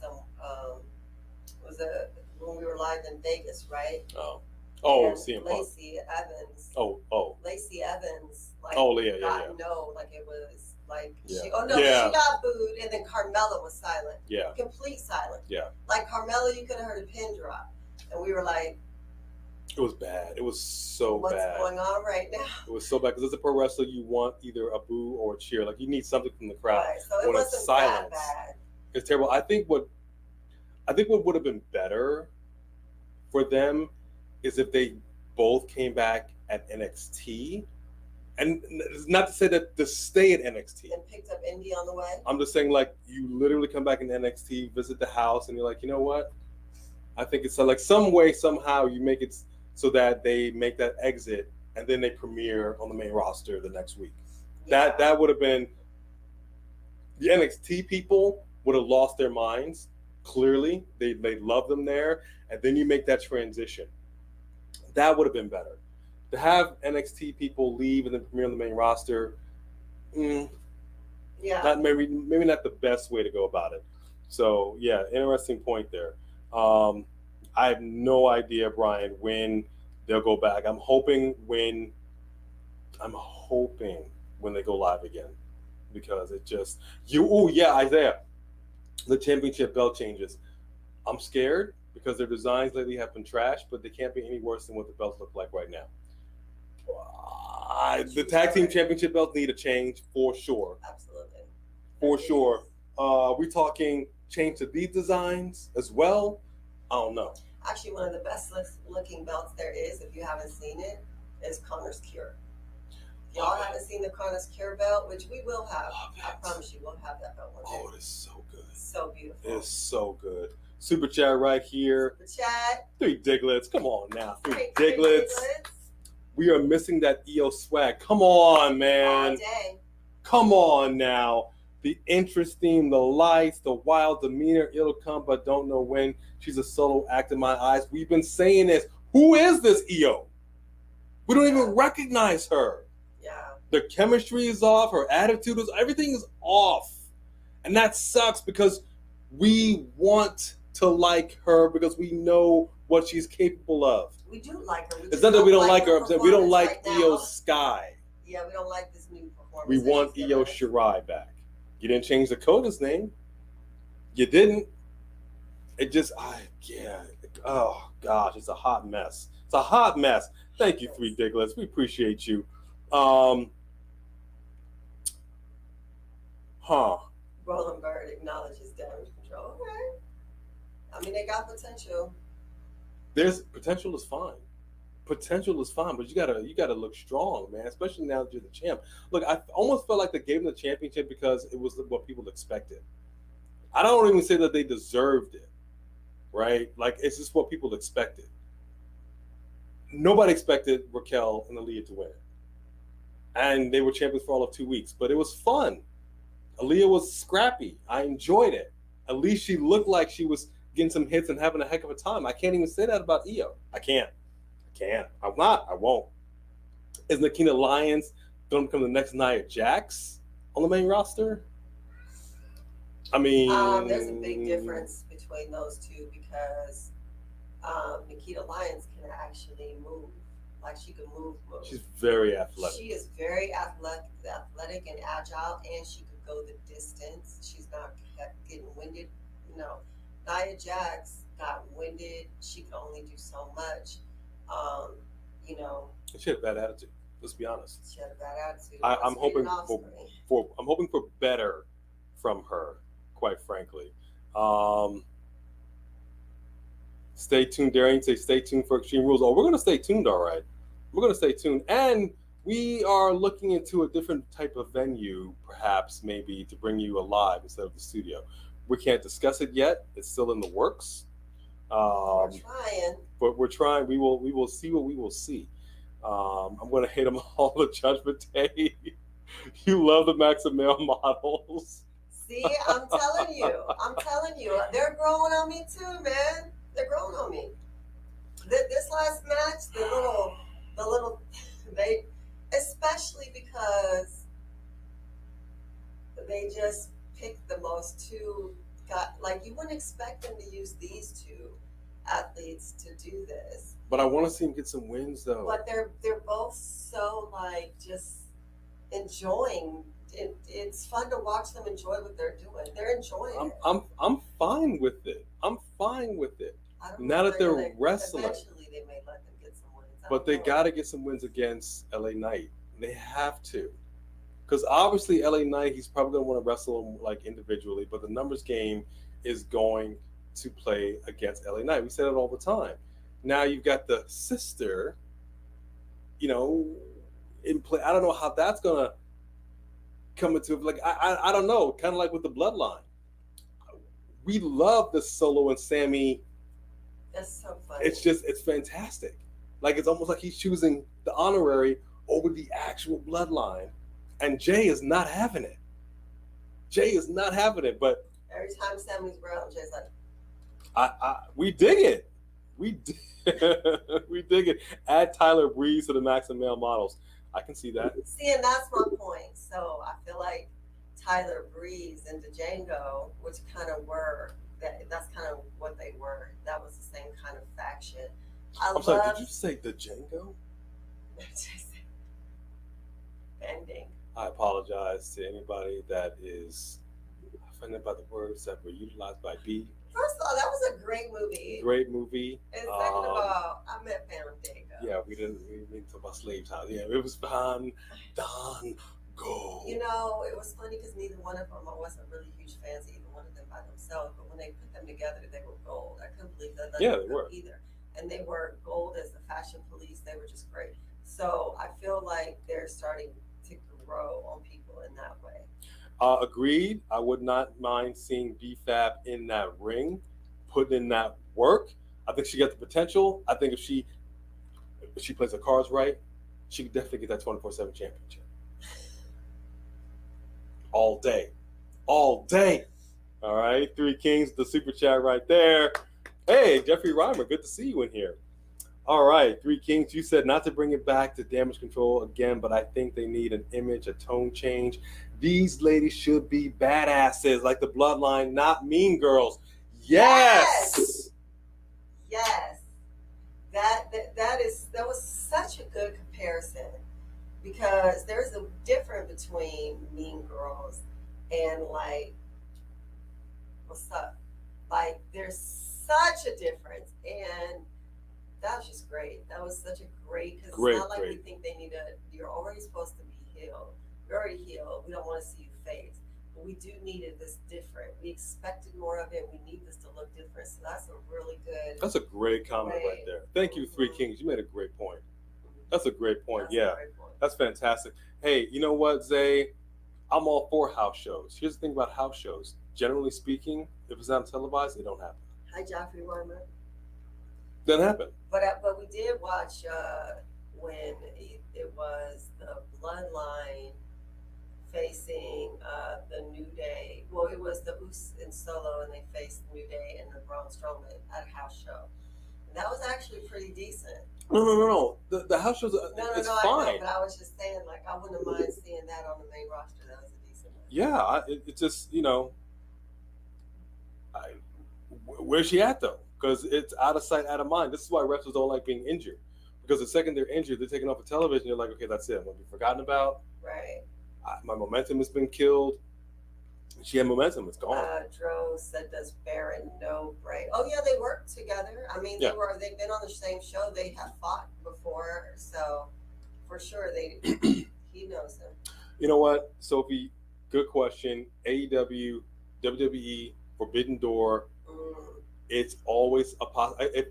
when we were live in Vegas, right? CM Punk. Lacey Evans. Lacey Evans. Like, yeah. No, like it was like yeah. she got booed, and then Carmella was silent. Yeah. Complete silence. Yeah. Like Carmella, you could have heard a pin drop, and we were like, it was bad. It was so what's bad. What's going on right now? It was so bad because as a pro wrestler, you want either a boo or a cheer. Like, you need something from the crowd. Right. So it wasn't that bad. It's terrible. I think what would have been better for them is if they both came back at NXT, and not to say that to stay at NXT and picked up Indy on the way. I'm just saying, like, you literally come back in NXT, visit the house, and you're like, you know what? I think it's like some way, somehow you make it so that they make that exit and then they premiere on the main roster the next week. Yeah. That would have been, the NXT people would have lost their minds. Clearly, they love them there, and then you make that transition. That would have been better. To have NXT people leave and then premiere on the main roster, not maybe not the best way to go about it. So yeah, interesting point there. I have no idea, Brian, when they'll go back. I'm hoping when they go live again, because it just Isaiah, the championship belt changes. I'm scared because their designs lately have been trash, but they can't be any worse than what the belts look like right now. The tag team championship belts need a change for sure. Absolutely. For sure. We talking change to these designs as well? I don't know. Actually, one of the best looking belts there is, if you haven't seen it, is Connor's Cure. If y'all haven't seen the Connor's Cure belt, which we will have, I promise you, we'll have that belt one day. Oh, it is so good. So beautiful. It's so good. Super chat right here. Super chat. 3 Diglets. Come on now. 3 Diglets. We are missing that EO swag. Come on, man. All day. Come on now. The interest theme, the lights, the wild demeanor, it'll come, but don't know when. She's a solo act in my eyes. We've been saying this. Who is this EO? We don't even recognize her. Yeah. The chemistry is off. Her attitude is, everything is off. And that sucks because we want to like her because we know what she's capable of. We do like her. It's not that we don't like her. We don't like right EO now. Sky. Yeah, we don't like this new performance. We want EO Shirai back. You didn't change Dakota's name. You didn't. It just, oh gosh, it's a hot mess. It's a hot mess. Thank you, 3 Diglets. We appreciate you. Roland Bird acknowledges damage control. Okay. I mean, they got potential. Potential is fine. Potential is fine, but you gotta look strong, man. Especially now that you're the champ. Look, I almost felt like they gave them the championship because it was what people expected. I don't even say that they deserved it, right? Like, it's just what people expected. Nobody expected Raquel and Aaliyah to win it, and they were champions for all of 2 weeks. But it was fun. Aaliyah was scrappy. I enjoyed it. At least she looked like she was getting some hits and having a heck of a time. I can't even say that about EO. I can't. I'm not. I won't. Is Nikita Lyons going to become the next Nia Jax on the main roster? I mean, there's a big difference between those two because Nikita Lyons can actually move. Like, she can move. She's very athletic. She is very athletic and agile, and she could go the distance. She's not getting winded. No, Nia Jax got winded. She could only do so much. She had a bad attitude. Let's be honest. She had a bad attitude. I'm hoping for better from her, quite frankly. Stay tuned, Darian. Say stay tuned for Extreme Rules. Oh, we're gonna stay tuned, all right. We're gonna stay tuned, and we are looking into a different type of venue, perhaps maybe to bring you alive instead of the studio. We can't discuss it yet. It's still in the works. We're trying. But we're trying. We will see what we will see. I'm going to hate them all the Judgment Day. You love the Maximale models. See, I'm telling you. They're growing on me too, man. They're growing on me. This last match, the little, they, especially because they just picked the most two. Like, you wouldn't expect them to use these two athletes to do this. But I want to see them get some wins, though. But they're both so, like, just enjoying it. It's fun to watch them enjoy what they're doing. They're enjoying it. I'm fine with it. I'm fine with it. Now that they're wrestling. Eventually they may let them get some wins. But they got to get some wins against LA Knight. They have to. Because obviously LA Knight, he's probably going to want to wrestle him like individually, but the numbers game is going to play against LA Knight. We say it all the time. Now you've got the sister, in play. I don't know how that's going to come into it. Like, I don't know. Kind of like with the Bloodline. We love the Solo and Sammy. That's so funny. It's fantastic. Like, it's almost like he's choosing the honorary over the actual Bloodline. And Jay is not having it. But every time Sammy's around, Jay's like, we dig it. We dig it. Add Tyler Breeze to the Maximale models. I can see that. See, and that's my point. So I feel like Tyler Breeze and Django, which kind of were that's kind of what they were. That was the same kind of faction. I'm sorry, did you say the Django? Bending. I apologize to anybody that is offended by the words that were utilized by B. First of all, that was a great movie. Great movie. And second of all, I met Fandango. Yeah, we didn't talk about slave time. Yeah, it was Fandango. You know, it was funny because neither one of them, I wasn't really huge fans of either one of them by themselves, but when they put them together, they were gold. I couldn't believe that. Yeah, they were. Either. And they were gold as the fashion police. They were just great. So I feel like they're starting to grow on people in that way. Agreed. I would not mind seeing BFAB in that ring, putting in that work. I think she got the potential. I think if she plays her cards right, she could definitely get that 24/7 championship. All day. All day. All right. Three Kings, the super chat right there. Hey, Jeffrey Reimer, good to see you in here. All right, Three Kings, you said not to bring it back to Damage Control again, but I think they need an image, a tone change. These ladies should be badasses like the Bloodline, not mean girls. Yes. That was such a good comparison because there's a difference between Mean Girls and like what's up? Like there's such a difference, and that was just great. That was such a great because it's not like we think they need to. You're already supposed to be healed. You're already healed. We don't want to see you face. But we do need it this different. We expected more of it. We need this to look different. So that's a really good. That's a great comment right there. Thank you, Three Kings. You made a great point. That's a great point. That's fantastic. Hey, you know what, Zay? I'm all for house shows. Here's the thing about house shows. Generally speaking, if it's not televised, it don't happen. Hi, Jeffrey Reimer. Doesn't happen. But we did watch when it was the Bloodline facing the New Day. Well, it was the Usos in Solo, and they faced the New Day and the Braun Strowman at a house show. And that was actually pretty decent. No. The house shows, it's fine. I know, but I was just saying, like, I wouldn't mind seeing that on the main roster. That was a decent one. Yeah, it just, you know, where's she at, though? Because it's out of sight, out of mind. This is why wrestlers don't like being injured. Because the second they're injured, they're taken off of television. You're like, okay, that's it. I'm going to be forgotten about. Right. My momentum has been killed. She had momentum. It's gone. Dro said, does Baron know Bray? Oh, yeah, they worked together. I mean, they've been on the same show. They have fought before. So, for sure, he knows him. You know what, Sophie? Good question. AEW, WWE, Forbidden Door. It's always a possibility.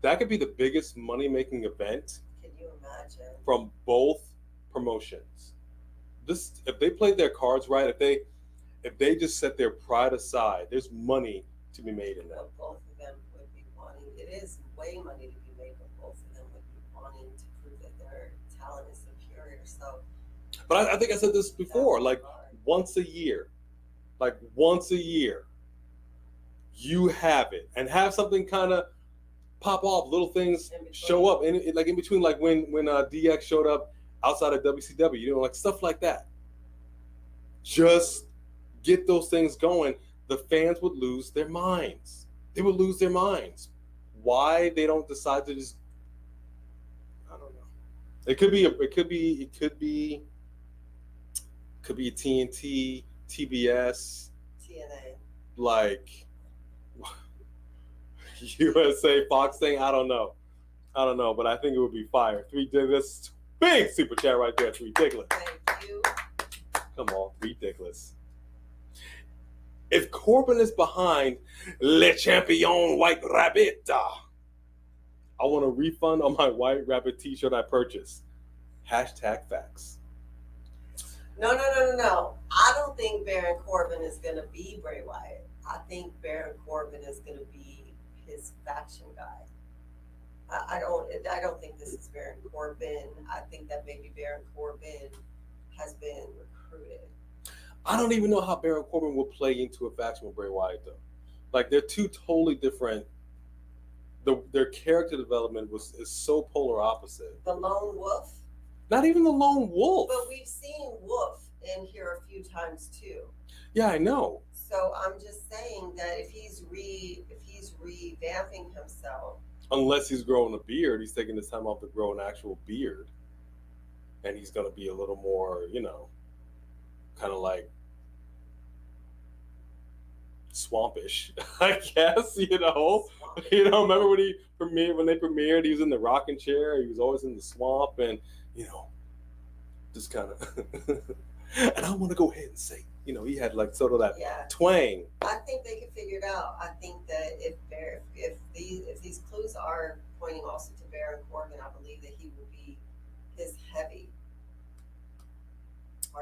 That could be the biggest money-making event. Can you imagine? From both promotions. If they played their cards right, if they just set their pride aside, there's money to be made in that. But both of them would be wanting. It is way money to be made, but both of them would be wanting to prove that their talent is superior. So. But I think I said this before. Like once a year, you have it, and have something kind of pop off. Little things show up, and like in between, like when DX showed up outside of WCW, you know, like stuff like that. Just get those things going. The fans would lose their minds. They would lose their minds. Why they don't decide to just? I don't know. It could be TNT, TBS, TNA, like USA, Fox thing. I don't know, but I think it would be fire. Ridiculous, big super chat right there. It's ridiculous. Thank you. Come on, ridiculous. If Corbin is behind Le Champion White Rabbit, I want a refund on my White Rabbit t-shirt I purchased. #facts. No. I don't think Baron Corbin is going to be Bray Wyatt. I think Baron Corbin is going to be his faction guy. I don't think this is Baron Corbin. I think that maybe Baron Corbin has been recruited. I don't even know how Baron Corbin will play into a faction with Bray Wyatt, though. Like, they're two totally different. Their character development is so polar opposite. The Lone Wolf? Not even the Lone Wolf. But we've seen Wolf in here a few times, too. Yeah, I know. So I'm just saying that if he's revamping himself, unless he's growing a beard, he's taking this time off to grow an actual beard, and he's going to be a little more, kind of like swampish, I guess. Remember when they premiered, he was in the rocking chair. He was always in the swamp, and just kind of. And I want to go ahead and say, he had like sort of that twang. I think they can figure it out. I think that if these clues are pointing also to Baron Corbin, I believe that he will be his heavy.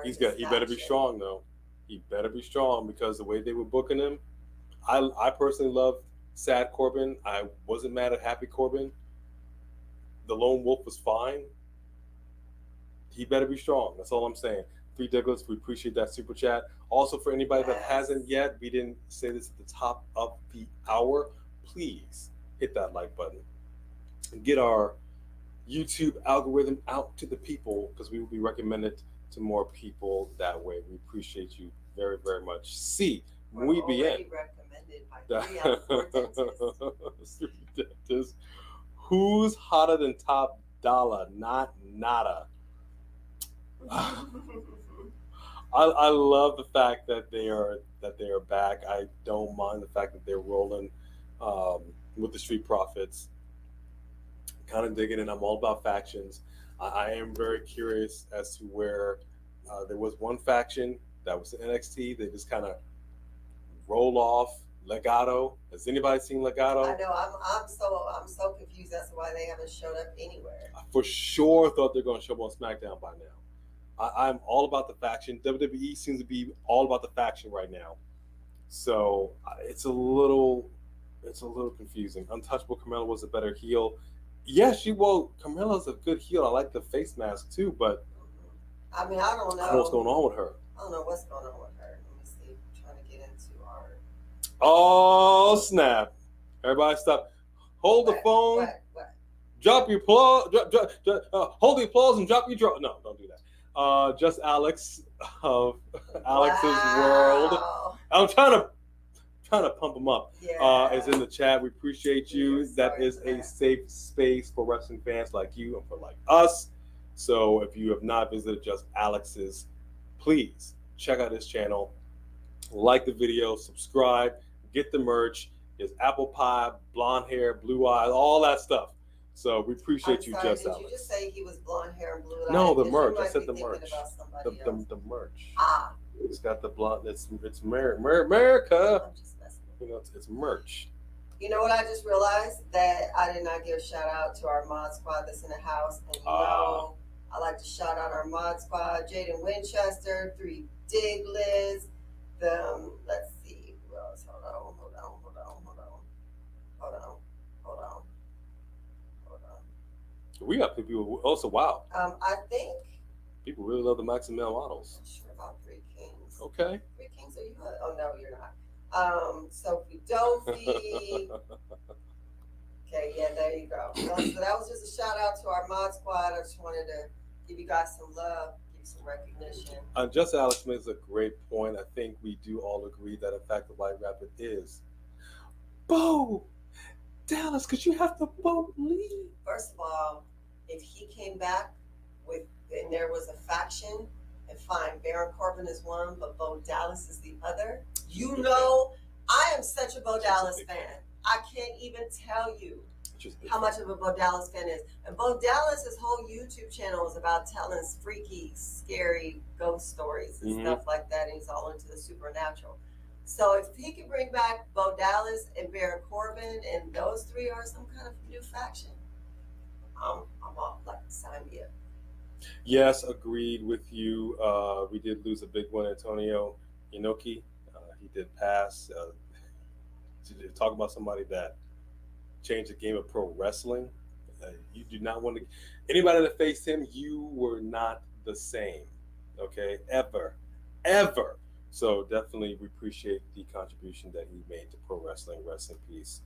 He better be strong though. He better be strong, because the way they were booking him, I personally loved Sad Corbin. I wasn't mad at Happy Corbin. The Lone Wolf was fine. He better be strong. That's all I'm saying. 3 Douglas, we appreciate that super chat. Also, for anybody that hasn't yet, we didn't say this at the top of the hour, please hit that like button and get our YouTube algorithm out to the people, because we will be recommended to more people that way. We appreciate you very, very much. Muy bien. Recommended by 3 out of 4 dentists. Who's hotter than Top Dollar? Not nada. I love the fact that they are back. I don't mind the fact that they're rolling with the Street Profits. Kind of digging in. I'm all about factions. I am very curious as to where there was one faction that was NXT. They just kind of roll off. Legado. Has anybody seen Legado? I know. I'm so confused as to why they haven't showed up anywhere. I for sure thought they're going to show up on SmackDown by now. I'm all about the faction. WWE seems to be all about the faction right now, so it's a little confusing. Untouchable Carmella was a better heel. Yeah, Carmella's a good heel. I like the face mask too, but I mean, I don't know. I don't know what's going on with her. I don't know what's going on with her. Let me see. I'm trying to get into our. Oh snap! Everybody stop. Hold the phone. What? Drop your applause. Hold the applause and drop your draw. No, don't do that. Just Alex of Alex's World. I'm trying to pump him up. Yeah. Is in the chat. We appreciate you. Yes, that is a safe space for wrestling fans like you and for like us. So if you have not visited Just Alex's, please check out his channel, like the video, subscribe, get the merch. His apple pie, blonde hair, blue eyes, all that stuff. So we appreciate you, Just Alex. Did you just say he was blonde hair and blue eyes? No, the merch. I said the merch. The merch. Ah. It's got the blonde. It's America. I'm just messing with you. It's merch. You know what I just realized? That I did not give a shout out to our mod squad that's in the house. And I like to shout out our mod squad: Jaden Winchester, 3 Diglets. Let's see who else. Hold on. We got people also. Wow. I think people really love the Maximilian models. I'm sure about 3 Kings. Okay. 3 Kings, are you? Oh no, you're not. Sophie Dophie. Okay, yeah, there you go. So that was just a shout out to our mod squad. I just wanted to give you guys some love, give you some recognition. Just Alex makes a great point. I think we do all agree that in fact the White Rabbit is Bo Dallas, because you have to vote leave. First of all, if he came back and there was a faction, and fine, Baron Corbin is one, but Bo Dallas is the other. I am such a Bo Dallas fan. I can't even tell you how much of a Bo Dallas fan is. And Bo Dallas's whole YouTube channel is about telling freaky, scary ghost stories and stuff like that. And he's all into the supernatural. So if he can bring back Bo Dallas and Baron Corbin, and those 3 are some kind of new faction, I'm all like, sign me up. Yes, agreed with you. We did lose a big one, Antonio Inoki. He did pass. To talk about somebody that changed the game of pro wrestling. You do not want to. Anybody that faced him, you were not the same. Okay, ever. So definitely, we appreciate the contribution that he made to pro wrestling. Rest in peace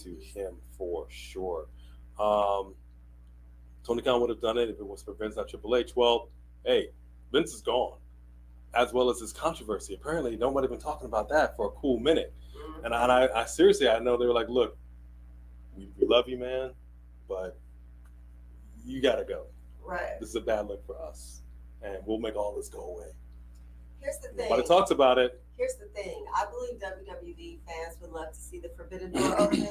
to him for sure. Tony Khan would have done it if it was for Vince, not Triple H. Well, hey, Vince is gone. as well as this controversy. Apparently, nobody been talking about that for a cool minute. And I seriously, I know they were like, look, we love you, man, but you got to go. Right. This is a bad look for us, and we'll make all this go away. Here's the thing. Nobody talks about it. Here's the thing. I believe WWE fans would love to see the Forbidden Door open.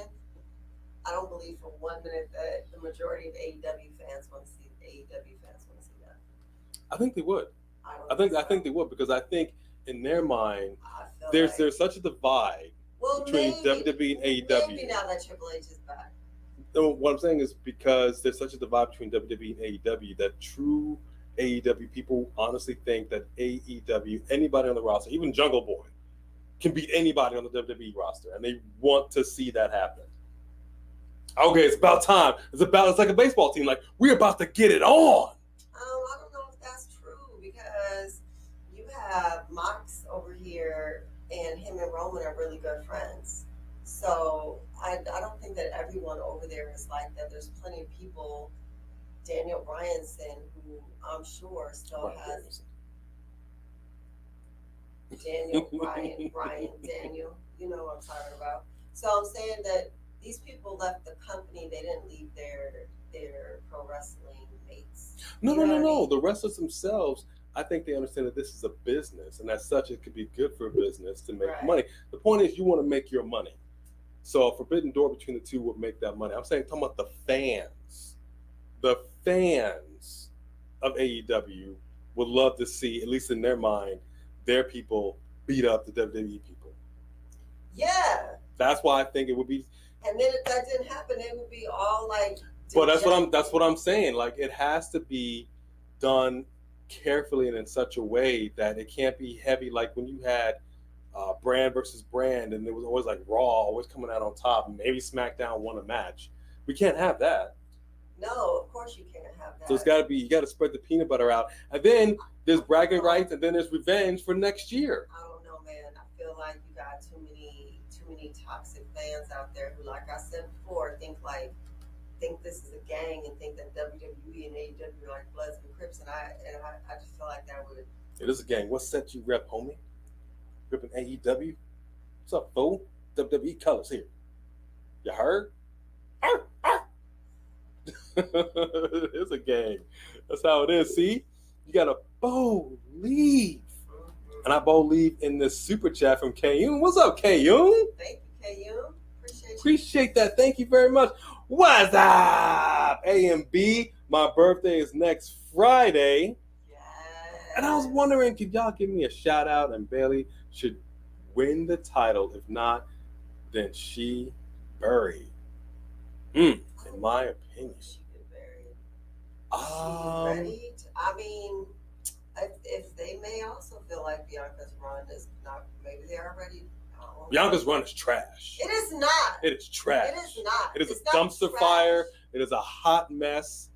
I don't believe for 1 minute that the majority of AEW fans want to see that. I think they would. I think they would, because I think in their mind there's such a divide between WWE and AEW. Maybe now that Triple H is back. So what I'm saying is, because there's such a divide between WWE and AEW, that true AEW people honestly think that AEW, anybody on the roster, even Jungle Boy, can beat anybody on the WWE roster, and they want to see that happen. Okay, it's about time. It's like a baseball team. Like, we're about to get it on. I don't know if that's true, because you have Mox over here, and him and Roman are really good friends. So I don't think that everyone over there is like that. There's plenty of people. Daniel Bryanson, who I'm sure still has Daniel Daniel. You know what I'm talking about. So I'm saying that these people left the company. They didn't leave their pro wrestling mates. No. The wrestlers themselves, I think they understand that this is a business, and as such, it could be good for a business to make money. The point is, you want to make your money. So a forbidden door between the two would make that money. I'm talking about the fans. The fans of AEW would love to see, at least in their mind, their people beat up the WWE people. Yeah. That's why I think it would be. And then if that didn't happen, it would be all like. But that's what I'm saying. Like, it has to be done carefully and in such a way that it can't be heavy. Like when you had brand versus brand, and it was always like Raw always coming out on top. Maybe SmackDown won a match. We can't have that. No, of course you can't have that. So it's got to be, you got to spread the peanut butter out, and then there's bragging rights, and then there's revenge for next year. I don't know, man. I feel like you got too many toxic fans out there who, like I said before, think this is a gang and think that WWE and AEW are like Bloods and Crips, and I just feel like that would. It is a gang. What set you rep, homie? Ripping AEW? What's up, fool? WWE colors here. You heard? Arr, arr. It's a gang. That's how it is. See, you gotta believe, and I believe in this super chat from Kayun. What's up, Kayun? Thank you, Kayun. Appreciate that. Thank you very much. What's up, A and B? My birthday is next Friday, and I was wondering, could y'all give me a shout out? And Bayley should win the title. If not, then she buried. In my opinion. Ready? I mean, if they may also feel like Bianca's run is not, maybe they are ready. Bianca's run is trash. It is not. It is trash. It is not. It is a dumpster fire. It is a hot mess.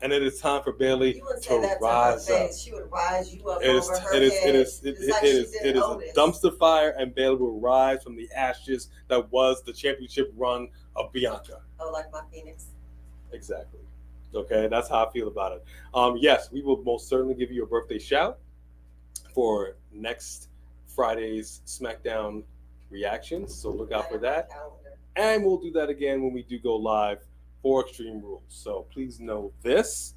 And it is time for Bayley to rise up. She would rise you up over her head. It is a dumpster fire, and Bayley will rise from the ashes that was the championship run of Bianca. Oh, like my Phoenix. Exactly. Okay, that's how I feel about it. Yes, we will most certainly give you a birthday shout for next Friday's SmackDown reactions. So look out for that. And we'll do that again when we do go live for Extreme Rules. So please know this.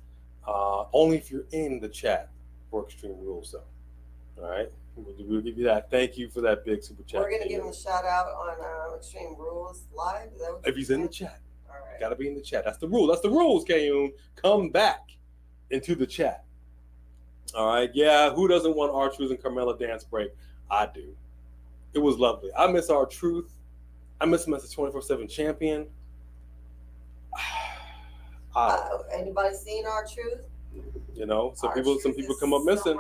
Only if you're in the chat for Extreme Rules, though. All right? We'll give you that. Thank you for that big super chat. We're going to give him a shout out on Extreme Rules Live. Is that what if he's in the chat. All right. Got to be in the chat. That's the rule. That's the rules, Kayun. Come back into the chat. All right. Yeah, who doesn't want R-Truth and Carmella dance break? I do. It was lovely. I miss R-Truth. I miss him as a 24/7 champion. Anybody seen R-Truth? You know, some people come up missing.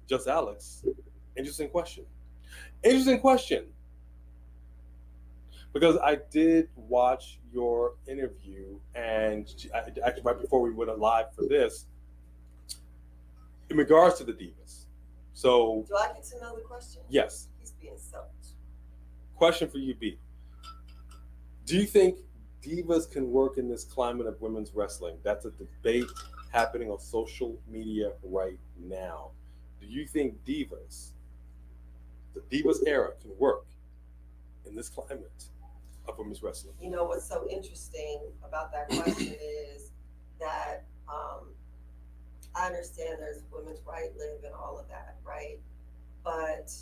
Just Alex. Interesting question. Because I did watch your interview, and actually right before we went live for this, in regards to the Divas. So, do I get to know the question? Yes. He's being selfish. Question for you, B. Do you think Divas can work in this climate of women's wrestling? That's a debate happening on social media right now. Do you think Divas, the Divas era, can work in this climate of women's wrestling? You know what's so interesting about that question is that I understand there's women's right live and all of that, right? But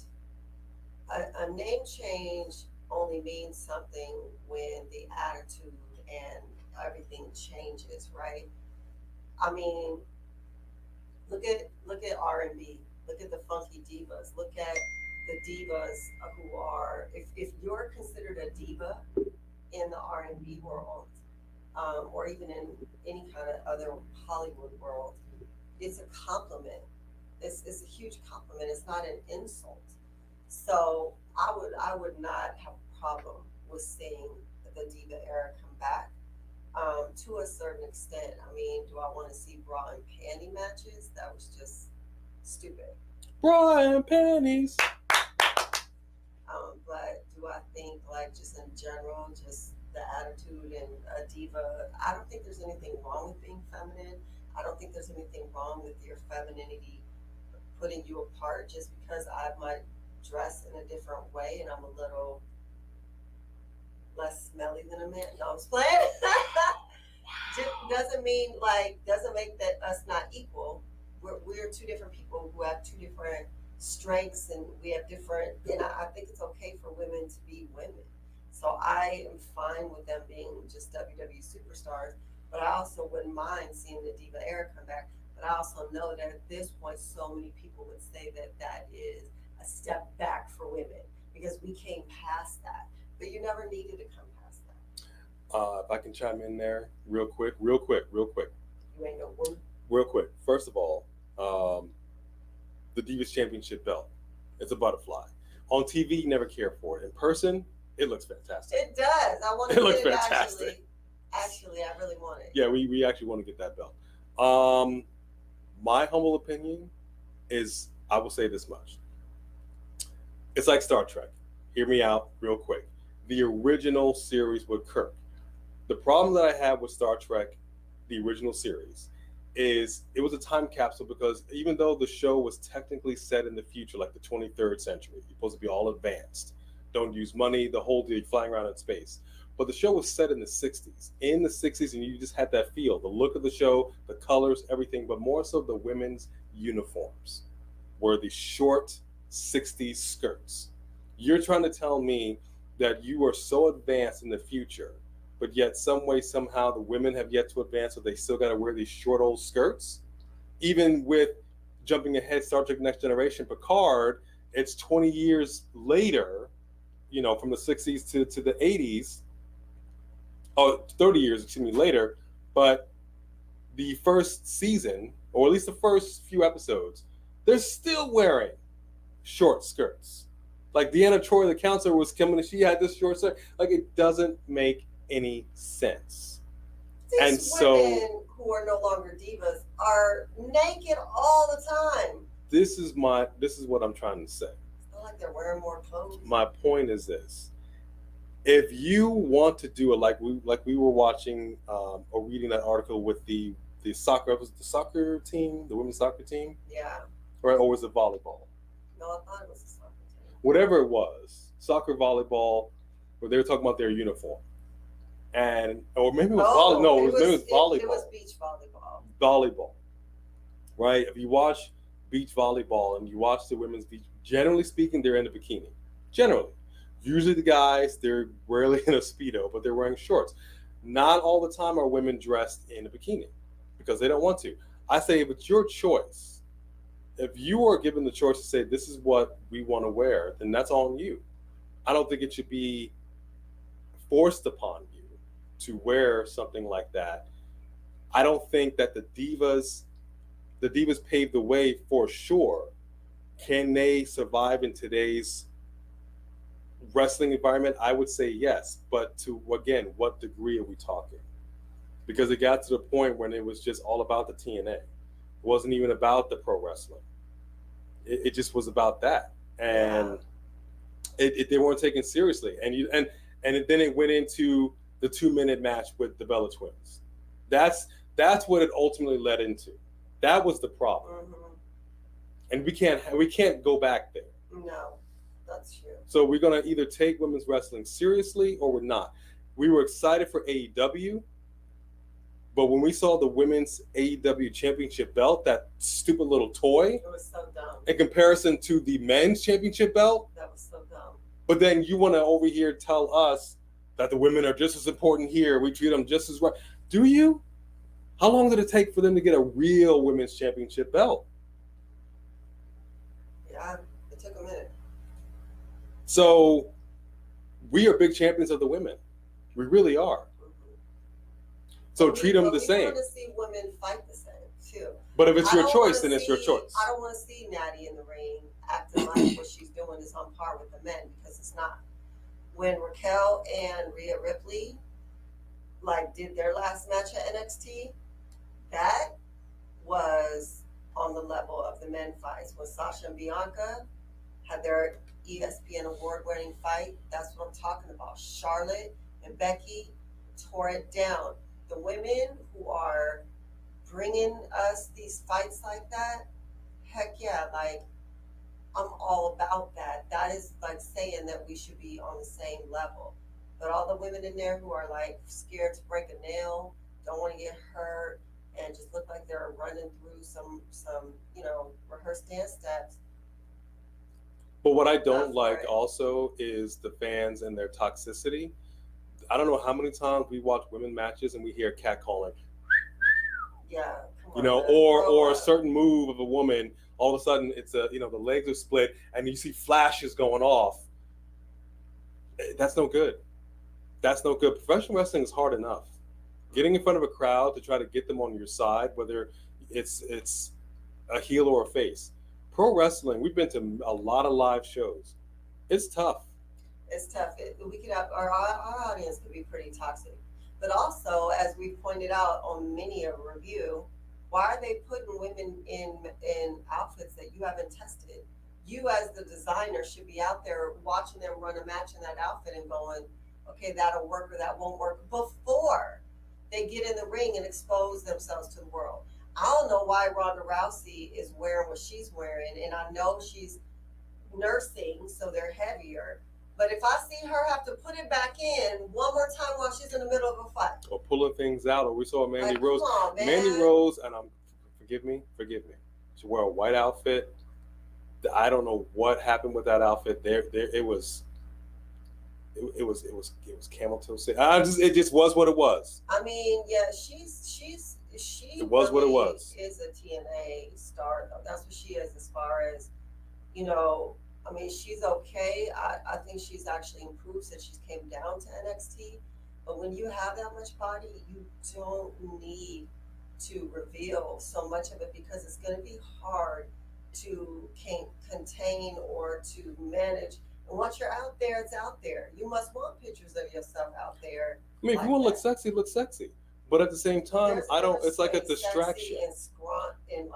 a name change only means something when the attitude and everything changes, right? I mean, look at R&B. Look at the funky divas. Look at the divas who are. If you're considered a diva in the R&B world, or even in any kind of other Hollywood world, it's a compliment. It's a huge compliment. It's not an insult. So I would not have a problem with seeing the diva era come back. To a certain extent. I mean, do I want to see bra and panty matches? That was just stupid. Bra and panties. But do I think, like, just in general, just the attitude and a diva, I don't think there's anything wrong with being feminine. I don't think there's anything wrong with your femininity putting you apart just because I might dress in a different way and I'm a little less smelly than a man. No, I'm just playing. Doesn't make that us not equal. We're two different people who have two different strengths and we have different, and I think it's okay for women to be women. So I am fine with them being just WWE superstars, but I also wouldn't mind seeing the Diva era come back. But I also know that at this point, so many people would say that that is a step back for women because we came past that. But you never needed to come past that. If I can chime in there real quick. You ain't no woman. Real quick. First of all, the Divas Championship belt. It's a butterfly. On TV, you never care for it. In person, it looks fantastic. It does. I want to looks get it fantastic. Actually, I really want it. Yeah, we actually want to get that belt. My humble opinion is, I will say this much. It's like Star Trek. Hear me out real quick. The original series with Kirk. The problem that I have with Star Trek, the original series, is it was a time capsule because even though the show was technically set in the future, like the 23rd century, you're supposed to be all advanced, don't use money, the whole deal, flying around in space. But the show was set in the 60s. In the 60s, and you just had that feel, the look of the show, the colors, everything, but more so the women's uniforms were the short 60s skirts. You're trying to tell me that you are so advanced in the future, but yet some way, somehow, the women have yet to advance, so they still got to wear these short old skirts? Even with jumping ahead, Star Trek Next Generation, Picard, it's 20 years later, you know, from the 60s to the 80s, 30 years, later, but the first season, or at least the first few episodes, they're still wearing short skirts. Like Deanna Troy, the counselor, was coming and she had this short skirt. Like, it doesn't make any sense. These women who are no longer divas are naked all the time. This is what I'm trying to say. It's not like they're wearing more clothes. My point is this. If you want to do it like we were watching or reading that article with the soccer, was it the soccer team, the women's soccer team? Yeah. Right, or was it volleyball? No, I thought it was a soccer team. Whatever it was, soccer, volleyball, where they were talking about their uniform. Or maybe it was volleyball. Maybe it was volleyball. It was beach volleyball. Volleyball. Right? If you watch beach volleyball and you watch the women's beach, generally speaking, they're in a bikini. Generally. Usually the guys, they're rarely in a Speedo, but they're wearing shorts. Not all the time are women dressed in a bikini because they don't want to. I say if it's your choice, if you are given the choice to say this is what we want to wear, then that's on you. I don't think it should be forced upon you to wear something like that. I don't think that the divas paved the way for sure. Can they survive in today's wrestling environment? I would say yes, but to, again, what degree are we talking? Because it got to the point when it was just all about the TNA. It wasn't even about the pro wrestling. It just was about that, and they weren't taken seriously. And then it went into the 2-minute match with the Bella Twins. That's That's what it ultimately led into. That was the problem. Mm-hmm. And we can't go back there. No, that's true. So we're going to either take women's wrestling seriously or we're not. We were excited for AEW, but when we saw the women's AEW championship belt, that stupid little toy, It was so dumb. in comparison to the men's championship belt, That was so dumb. but then you want to over here tell us that the women are just as important here. We treat them just as right. Do you? How long did it take for them to get a real women's championship belt? Yeah, it took a minute. So we are big champions of the women. We really are. So treat them the same. I want to see women fight the same too. But if it's your choice, then it's your choice. I don't want to see Natty in the ring acting like what she's doing is on par with the men, because it's not. When Raquel and Rhea Ripley did their last match at NXT, that was on the level of the men fights. When Sasha and Bianca had their ESPN award-winning fight, that's what I'm talking about. Charlotte and Becky tore it down. The women who are bringing us these fights like that, heck yeah, I'm all about that. That is saying that we should be on the same level. But all the women in there who are scared to break a nail, don't want to get hurt, and just look like they're running through some rehearsed dance steps. But what I don't like also is the fans and their toxicity. I don't know how many times we watch women matches and we hear catcalling. Yeah. Or a certain move of a woman, all of a sudden it's the legs are split and you see flashes going off. That's no good. That's no good. Professional wrestling is hard enough. Getting in front of a crowd to try to get them on your side, whether it's a heel or a face. Pro wrestling, we've been to a lot of live shows. It's tough. It's tough. We could have our audience could be pretty toxic, but also, as we pointed out on many a review, why are they putting women in outfits that you haven't tested? You, as the designer, should be out there watching them run a match in that outfit and going, okay, that'll work or that won't work, before they get in the ring and expose themselves to the world. I don't know why Ronda Rousey is wearing what she's wearing, and I know she's nursing, so they're heavier. But if I see her have to put it back in one more time while she's in the middle of a fight, or pulling things out, or we saw Mandy Rose. Come on, man. Mandy Rose, and forgive me. She wore a white outfit. I don't know what happened with that outfit. It was camel toe. It just was what it was. I mean, yeah, she. It was what it was. Is a TNA star though. That's what she is, as far as I mean, she's okay. I think she's actually improved since she came down to NXT. But when you have that much body, you don't need to reveal so much of it, because it's going to be hard to contain or to manage. And once you're out there, it's out there. You must want pictures of yourself out there. I mean, if you want to look sexy, look sexy. But at the same time, it's like a distraction. And scrunt and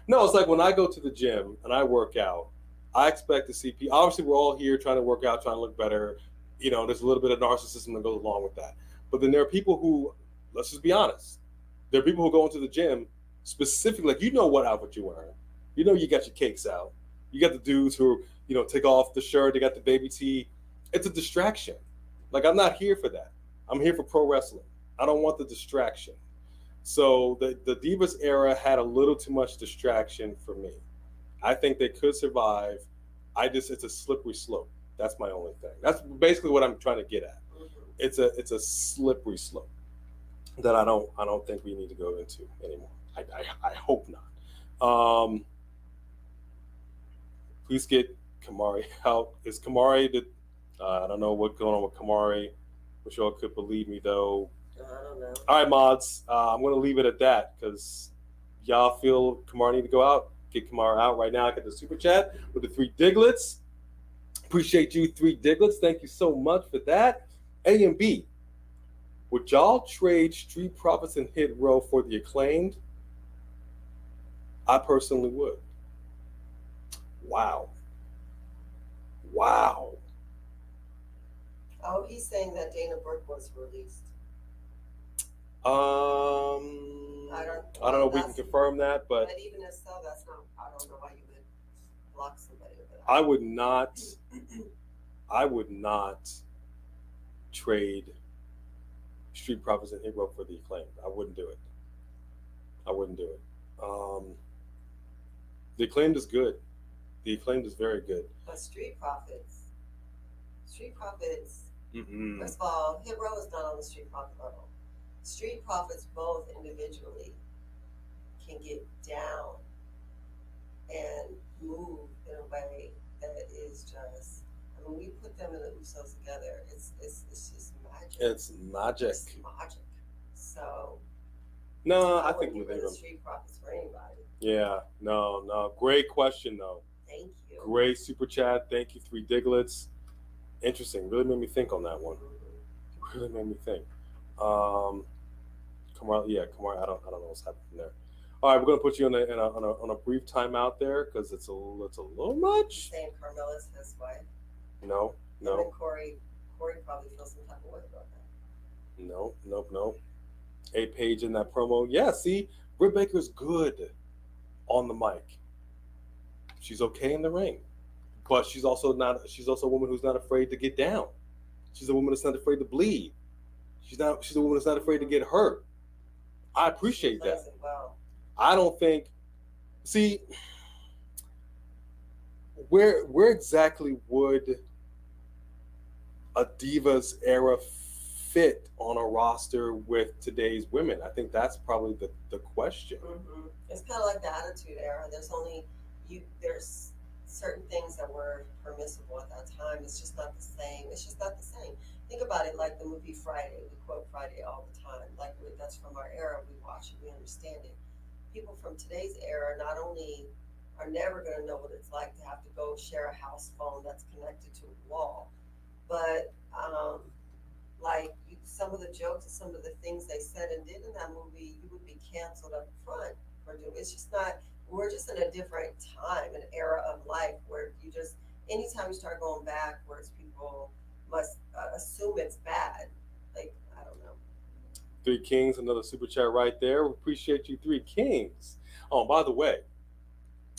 No, it's like when I go to the gym and I work out, I expect to see people. Obviously, we're all here trying to work out, trying to look better. There's a little bit of narcissism that goes along with that. But then there are people who, let's just be honest, there are people who go into the gym specifically, what outfit you're wearing. You got your cakes out. You got the dudes who, take off the shirt, they got the baby tee. It's a distraction. I'm not here for that. I'm here for pro wrestling. I don't want the distraction. So the Divas era had a little too much distraction for me. I think they could survive. It's a slippery slope. That's my only thing. That's basically what I'm trying to get at. It's a slippery slope that I don't think we need to go into anymore. I hope not. Please get Kamari out. Is Kamari I don't know what's going on with Kamari. Wish y'all could believe me though. I don't know. All right, mods. I'm going to leave it at that because y'all feel Kamari need to go out. Get Kamara out right now. I get the super chat with the 3 Diglets. Appreciate you, 3 Diglets. Thank you so much for that. A and B. Would y'all trade Street Profits and Hit Row for the Acclaimed? I personally would. Wow. Oh, he's saying that Dana Brooke was released. I don't know if we can confirm that, but even if so, that's not. I don't know why you would block somebody over that. I would not. I would not trade Street Profits and Hit Row for the Acclaimed. I wouldn't do it. The Acclaimed is good. The Acclaimed is very good. But Street Profits. Mm-mm. First of all, Hit Row is not on the Street Profit level. Street Profits both individually can get down and move in a way that is just. I mean, we put them and the Usos together. It's just magic. It's magic. It's magic. So. No, I think with the Street Profits for anybody. Yeah, no. Great question though. Thank you. Great super chat. Thank you, 3 Diglets. Interesting. Really made me think on that one. Really made me think. Kamar. I don't know what's happening there. All right, we're gonna put you on a brief timeout there because it's a little much. Saying Carmella's his wife. No. And then Corey probably feels some type of way about that. No. A Page in that promo. Yeah, see, Britt Baker's good on the mic. She's okay in the ring, but she's also a woman who's not afraid to get down. She's a woman that's not afraid to bleed. She's a woman that's not afraid to get hurt. I appreciate that. Well. I don't think. See, where exactly would a Divas era fit on a roster with today's women? I think that's probably the question. Mm-hmm. It's kind of like the Attitude Era. There's certain things that were permissible at that time. It's just not the same. Think about it like the movie Friday. We quote Friday all the time. Like that's from our era. We watch it. We understand it. People from today's era not only are never going to know what it's like to have to go share a house phone that's connected to a wall, but some of the jokes and some of the things they said and did in that movie, you would be canceled up front for doing. It's just not. We're just in a different time, an era of life where anytime you start going backwards, people must assume it's bad. Like, I don't know. 3 Kings, another super chat right there. We appreciate you, 3 Kings. Oh, by the way,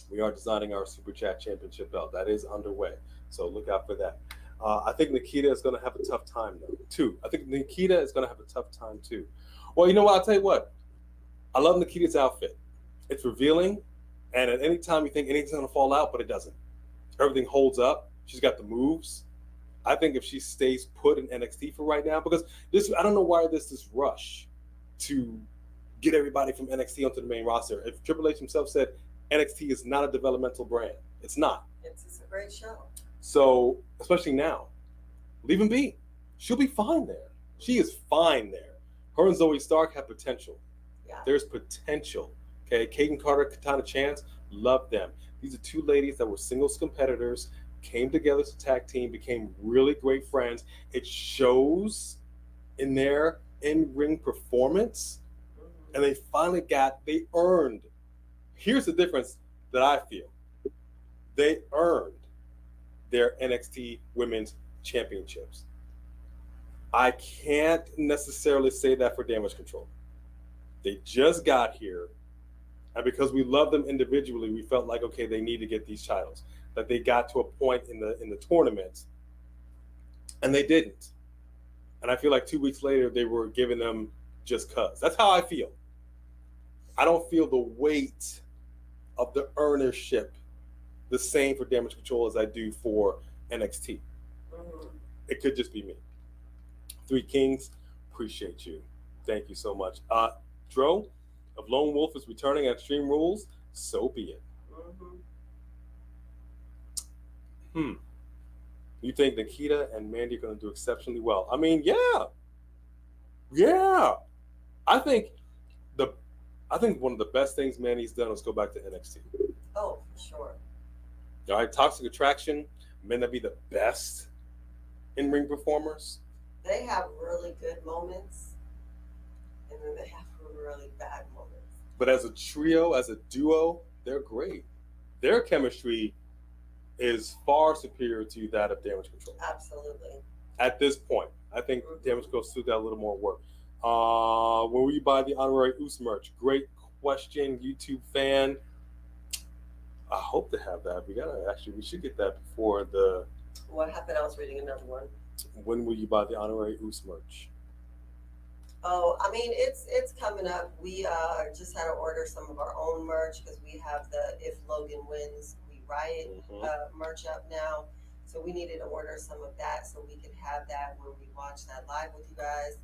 we are designing our super chat championship belt. That is underway, so look out for that. I think Nikita is going to have a tough time though, too. Well, you know what? I'll tell you what. I love Nikita's outfit. It's revealing, and at any time you think anything's going to fall out, but it doesn't. Everything holds up. She's got the moves. I think if she stays put in NXT for right now, because I don't know why there's this rush to get everybody from NXT onto the main roster. If Triple H himself said NXT is not a developmental brand, it's not. It's a great show. So, especially now, leave him be. She'll be fine there. She is fine there. Her and Zoe Stark have potential. Yeah. There's potential. Okay, Kaden Carter, Katana Chance, love them. These are 2 ladies that were singles competitors, came together as a tag team, became really great friends. It shows in their in-ring performance, and they earned. Here's the difference that I feel. They earned their NXT Women's Championships. I can't necessarily say that for Damage Control. They just got here, and because we love them individually, we felt like, okay, they need to get these titles. That they got to a point in the tournament, and they didn't. And I feel like 2 weeks later, they were giving them just cuz. That's how I feel. I don't feel the weight of the earnership the same for Damage Control as I do for NXT. Mm-hmm. It could just be me. 3 Kings, appreciate you. Thank you so much. Dro, if Lone Wolf is returning at Extreme Rules, so be it. Mm-hmm. You think Nikita and Mandy are going to do exceptionally well? I mean, yeah. I think one of the best things Mandy's done is go back to NXT. Oh, for sure. All right, Toxic Attraction may not be the best in-ring performers. They have really good moments, and then they have really bad moments. But as a trio, as a duo, they're great. Their chemistry is far superior to that of Damage Control. Absolutely. At this point, I think Damage Control still got a little more work. When will you buy the honorary Oos merch? Great question, YouTube fan. I hope to have that. We should get that before the. What happened? I was reading another one. When will you buy the honorary Oos merch? Oh, I mean, it's coming up. We just had to order some of our own merch because we have the If Logan Wins, We Riot merch up now. So we needed to order some of that so we could have that when we watch that live with you guys.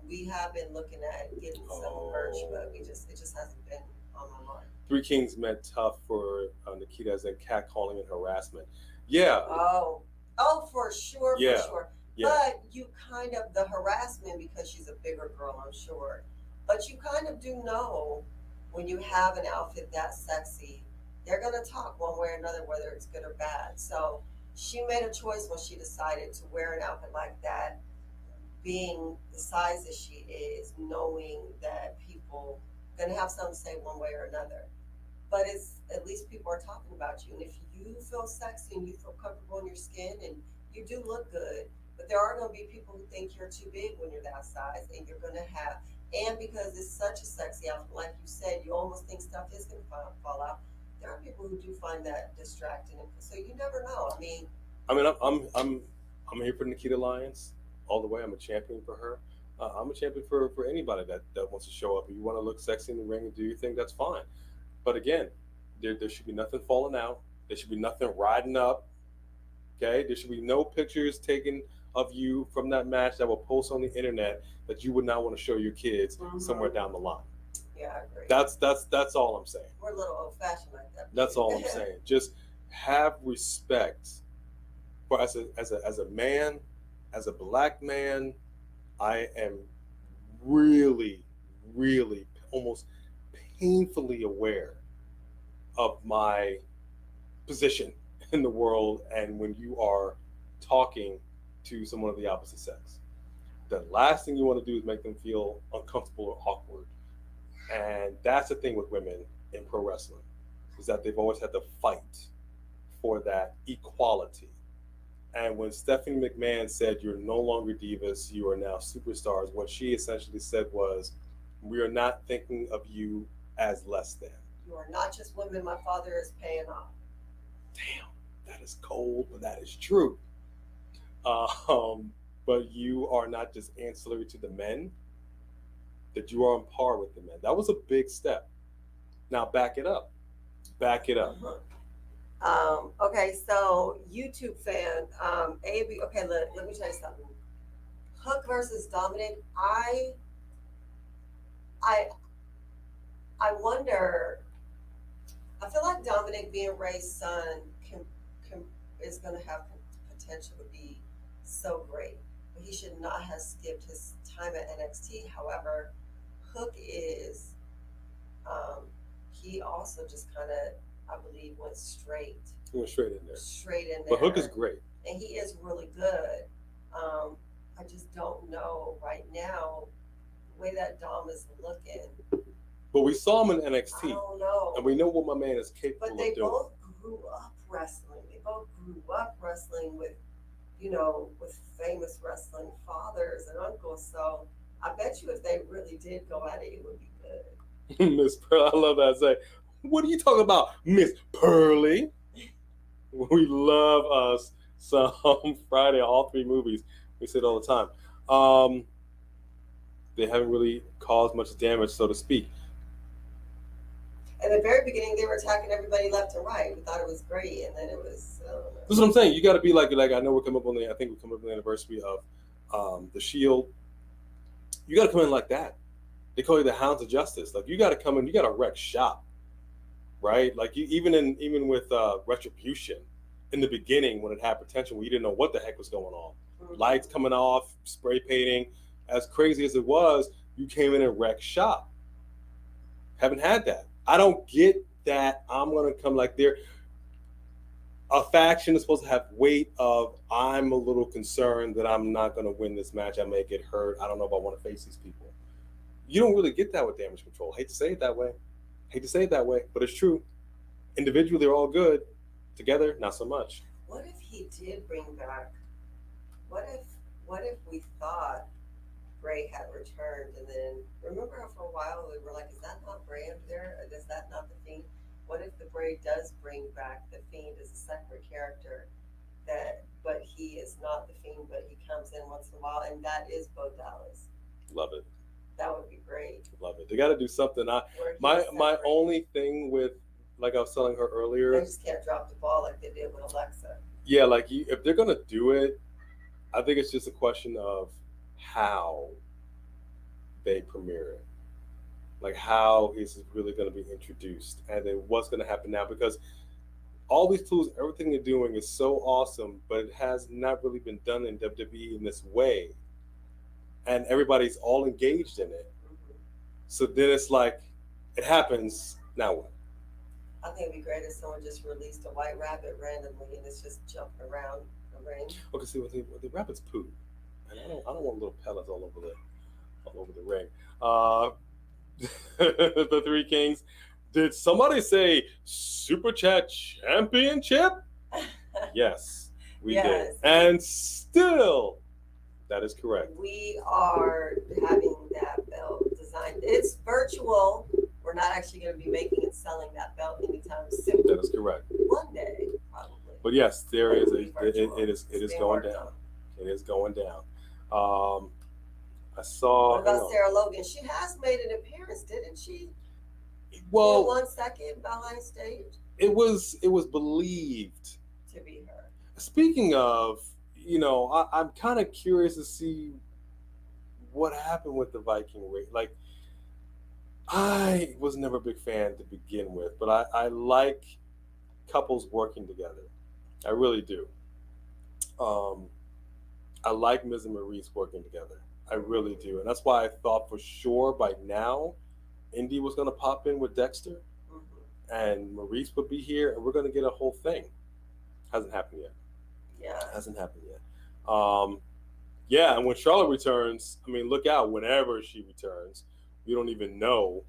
We have been looking at getting some merch, but it just hasn't been on my mind. Three Kings meant tough for Nikita as in catcalling and harassment. Yeah. Oh, for sure, Yeah. for sure. Yeah. But you kind of, the harassment, because she's a bigger girl, I'm sure. But you kind of do know when you have an outfit that sexy, they're going to talk one way or another, whether it's good or bad. So she made a choice when she decided to wear an outfit like that, being the size that she is, knowing that people are going to have something to say one way or another. But it's at least people are talking about you. And if you feel sexy and you feel comfortable in your skin and you do look good, but there are going to be people who think you're too big when you're that size, and you're going to have, and because it's such a sexy outfit, like you said, you almost think stuff is going to fall out. There are people who do find that distracting, so you never know. I'm here for Nikita Lyons all the way. I'm a champion for her. I'm a champion for anybody that wants to show up. If you want to look sexy in the ring and do your thing, that's fine. But again, there should be nothing falling out. There should be nothing riding up. Okay, there should be no pictures taken of you from that match that will post on the internet that you would not want to show your kids somewhere down the line. Yeah, I agree. That's all I'm saying. We're a little old-fashioned like that. That's all I'm saying. Just have respect for as a man, as a black man. I am really, really almost painfully aware of my position in the world, and when you are talking to someone of the opposite sex, the last thing you want to do is make them feel uncomfortable or awkward. And that's the thing with women in pro wrestling, is that they've always had to fight for that equality. And when Stephanie McMahon said, "You're no longer divas, you are now superstars," what she essentially said was, "We are not thinking of you as less than. You are not just women my father is paying off." Damn, that is cold, but that is true. But you are not just ancillary to the men, that you are on par with the men. That was a big step. Now back it up. Back it up. Okay, so YouTube fan, AEW. Okay, let me tell you something. Hook versus Dominic. I wonder. I feel like Dominic being Ray's son is going to have potential to be so great, but he should not have skipped his time at NXT. However, Hook is. He also just kind of, I believe, went straight. He went straight in there. Straight in there. But Hook is great. And he is really good. I just don't know right now the way that Dom is looking. But we saw him in NXT. I don't know. And we know what my man is capable of doing. But they both grew up wrestling. They both grew up wrestling with famous wrestling fathers and uncles. So I bet you if they really did go at it, it would be good. Miss Pearl, I love that. Say, what are you talking about, Miss Pearly? We love us some Friday, all three movies. We say it all the time. They haven't really caused much damage, so to speak. At the very beginning, they were attacking everybody left and right. We thought it was great, and then it was. This is what I'm saying. You got to be like I know we're coming up on the anniversary of the Shield. You got to come in like that. They call you the Hounds of Justice. Like you got to come in. You got to wreck shop, right? Like even with Retribution, in the beginning when it had potential, we didn't know what the heck was going on. Lights coming off, spray painting. As crazy as it was, you came in and wrecked shop. Haven't had that. I don't get that. I'm gonna come like there. A faction is supposed to have weight of, I'm a little concerned that I'm not gonna win this match. I may get hurt. I don't know if I want to face these people. You don't really get that with Damage Control. Hate to say it that way, but it's true. Individually, they're all good. Together, not so much. What if he did bring back? What if we thought Bray had returned, and then remember for a while we were like, is that not Bray up there? Or is that not the Fiend? What if the Bray does bring back the Fiend as a separate character, but he is not the Fiend, but he comes in once in a while, and that is Bo Dallas. Love it. That would be great. Love it. They got to do something. My only thing with, like I was telling her earlier, they just can't drop the ball like they did with Alexa. Yeah, like if they're gonna do it, I think it's just a question of how they premiere it. Like, how is it really going to be introduced, and then what's going to happen now? Because all these tools, everything they're doing is so awesome, but it has not really been done in WWE in this way, and everybody's all engaged in it. Mm-hmm. So then it's like, it happens. Now what? I think it'd be great if someone just released a white rabbit randomly and it's just jumping around the ring. Okay, see, the rabbit's poo, and I don't want little pellets all over the ring. The Three Kings. Did somebody say Super Chat Championship? Yes, we did. And still, that is correct. We are having that belt designed. It's virtual. We're not actually going to be making and selling that belt anytime soon. That is correct. One day, probably. But yes, there is it is going down. It is going down. I saw. What about Sarah Logan? She has made an appearance, didn't she? Well, for 1 second behind stage. It was believed to be her. Speaking of, I'm kind of curious to see what happened with the Viking race. Like, I was never a big fan to begin with, but I like couples working together. I really do. I like Miz and Maurice working together. I really do. And that's why I thought for sure by now Indy was going to pop in with Dexter, and Maurice would be here, and we're going to get a whole thing. Hasn't happened yet. Yeah. Hasn't happened yet. Yeah, and when Charlotte returns, I mean, look out whenever she returns. We don't even know.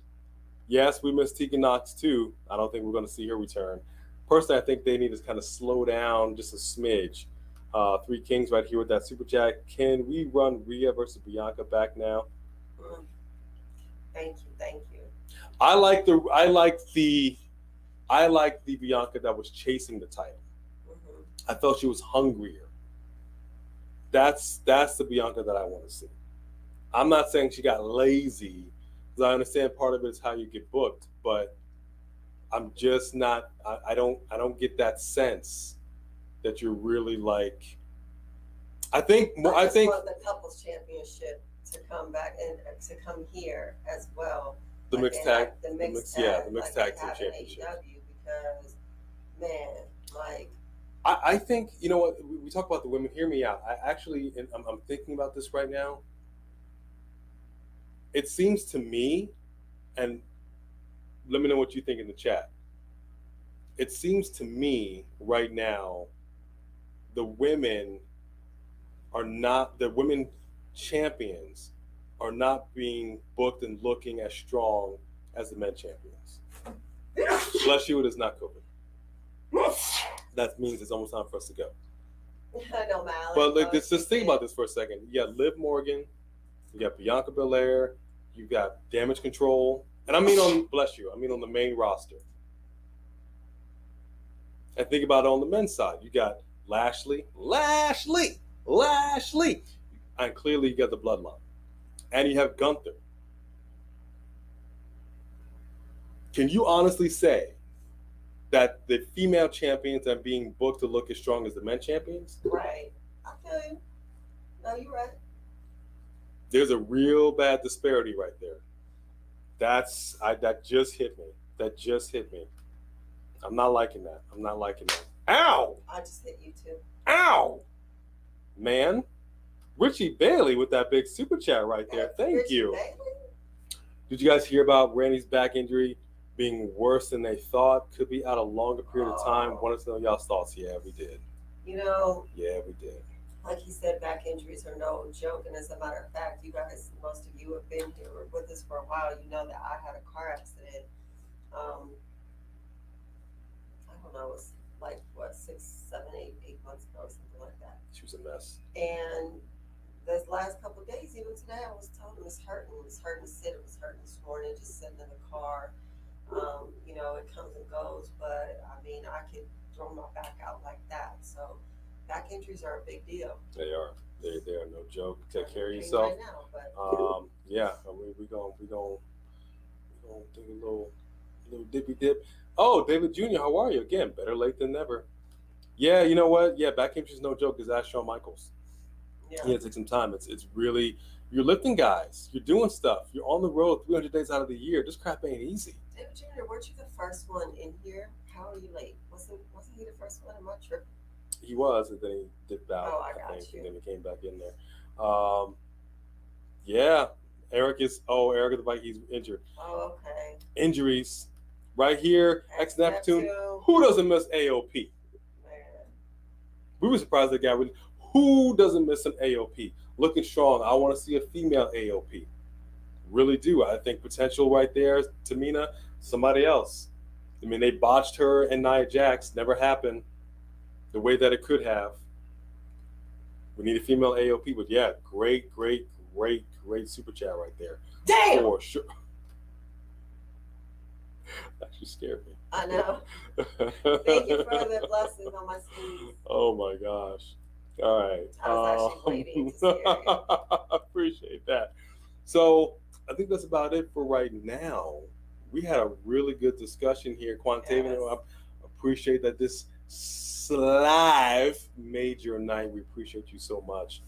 Yes, we miss Tegan Knox too. I don't think we're going to see her return. Personally, I think they need to kind of slow down just a smidge. Three Kings right here with that super chat. Can we run Rhea versus Bianca back now? Thank you. I like the Bianca that was chasing the title. Mm-hmm. I felt she was hungrier. That's the Bianca that I want to see. I'm not saying she got lazy, because I understand part of it is how you get booked, but I'm just not. I don't get that sense that you're really like. I think want the couples championship to come back and to come here as well. The mixed tag team championship. Because, man, like. I think, you know what, we talk about the women. Hear me out. I'm thinking about this right now. It seems to me, and let me know what you think in the chat. It seems to me right now, the women champions are not being booked and looking as strong as the men champions. Bless you, it is not COVID. That means it's almost time for us to go. I know, man. But like, just think about this for a second. You got Liv Morgan, you got Bianca Belair, you got Damage Control, and I mean on the main roster. And think about it on the men's side. You got Lashley, and clearly you got the Bloodline, and you have Gunther. Can you honestly say that the female champions are being booked to look as strong as the men champions? Right. I feel you. No, you're right. There's a real bad disparity right there. That just hit me. I'm not liking that. Ow! I just hit you too. Ow! Man. Richie Bailey with that big super chat right there. Thank Richie you. Bailey? Did you guys hear about Randy's back injury being worse than they thought? Could be out a longer period of time. Wanted to know y'all's thoughts. Yeah, we did. Yeah, we did. Like he said, back injuries are no joke. And as a matter of fact, you guys, most of you have been here with us for a while. You know that I had a car accident. I don't know, it was like, 6, 7, 8 months ago, something like that. She was a mess. And this last couple of days, even today, today. I was told him it's hurting. It's hurting to sit. It was hurting this morning, just sitting in the car. You know, it comes and goes, but I mean, I could throw my back out like that. So back injuries are a big deal. They are. They are no joke. Take care of yourself. Right now, but, yeah. I mean, we gonna do a little dippy dip. Oh, David Jr., how are you? Again, better late than never. Yeah, you know what? Yeah, back injuries no joke. Is ask Shawn Michaels. yeah. Yeah, it takes some time. It's really, you're lifting guys. You're doing stuff. You're on the road 300 days out of the year. This crap ain't easy. David Jr., weren't you the first one in here? How are you late? Wasn't he the first one in my trip? He was, and then he dipped out. Oh, I got think, you. and then he came back in there. Yeah, Eric the Vikings injured. Oh, okay. Injuries, right here. Ex Neptune. Neptune. Who doesn't miss AOP? Man. We were surprised that guy. Who doesn't miss an AOP? Looking strong. I want to see a female AOP. Really do. I think potential right there. Tamina, somebody else. I mean, they botched her and Nia Jax. Never happened the way that it could have. We need a female AOP. But yeah, great super chat right there. Damn! For sure. That actually scared me. I know. Thank you for the blessings on my sleeves. Oh my gosh. All right. I was actually waiting to scare you. Appreciate that. So I think that's about it for right now. We had a really good discussion here. Quantavian, Yes. I appreciate that this live made your night. We appreciate you so much.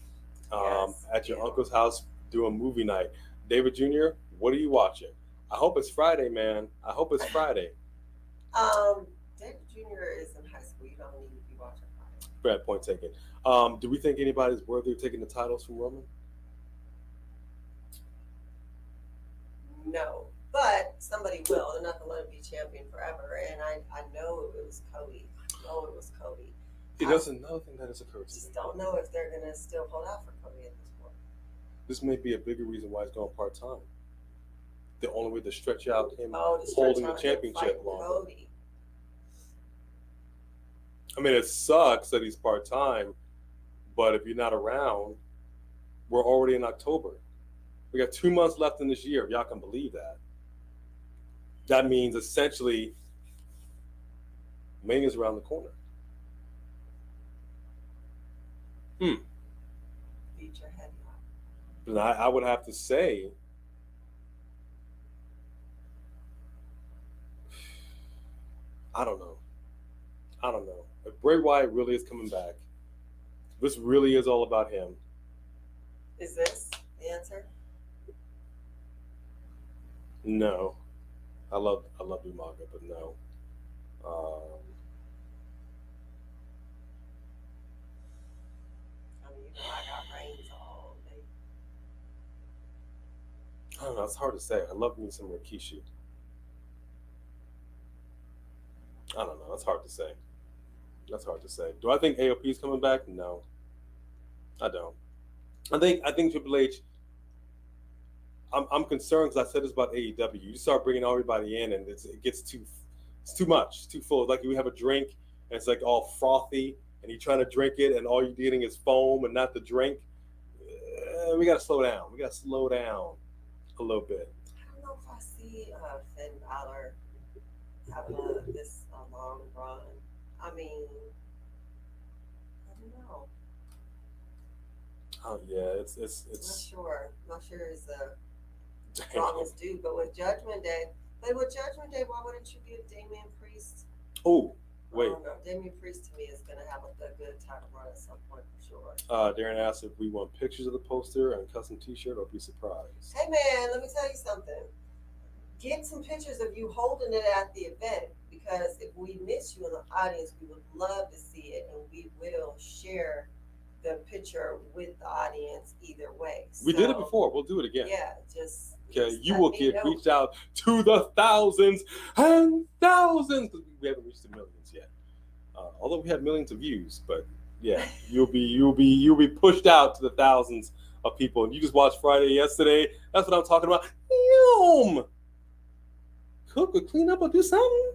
Yes, At your yeah. uncle's house doing movie night. David Jr., what are you watching? I hope it's Friday, man. I hope it's Friday. David Jr. is in high school. You don't need to be watching Friday. Bad point taken. Do we think anybody's worthy of taking the titles from Roman? No, but somebody will. They're not going to let him be champion forever. And I know it was Cody. I know it was Cody. That's another thing that has occurred to me. Just don't know if they're going to still hold out for Cody at this point. This may be a bigger reason why he's going part-time. The only way to stretch out him To stretch holding the out him championship fighting longer. Cody. I mean, it sucks that he's part-time, but if you're not around, we're already in October. We got 2 months left in this year, if y'all can believe that. That means essentially Mania's around the corner. Beat your head up. And I would have to say, I don't know. If Bray Wyatt really is coming back, this really is all about him. Is this the answer? No. I love Umaga, but no. I mean, I got reigns all day. I don't know. It's hard to say. I love me some Rikishi. I don't know. That's hard to say. Do I think AOP is coming back? No. I don't. I think Triple H. I'm concerned because I said this about AEW. You start bringing everybody in, and it gets too much, it's too full. Like you have a drink, and it's like all frothy, and you're trying to drink it, and all you're getting is foam and not the drink. We got to slow down. We got to slow down a little bit. I don't know if I see Finn Balor having this long run. I mean, I don't know. Oh yeah, it's Not sure he's the strongest dude, but with Judgment Day, why wouldn't you get Damian Priest? Oh, wait. I don't know. Damian Priest to me is going to have a good title run at some point for sure. Darren asked if we want pictures of the poster and custom T-shirt, or be surprised. Hey man, let me tell you something. Get some pictures of you holding it at the event, because if we miss you in the audience, we would love to see it, and we will share the picture with the audience either way. We did it before. We'll do it again. Yeah, just Okay, you let will me get know. reached out to the thousands and thousands, because we haven't reached the millions yet. Although we have millions of views, but yeah, you'll be pushed out to the thousands of people. And you just watched Friday yesterday. That's what I'm talking about. Yum! Cook or clean up or do something.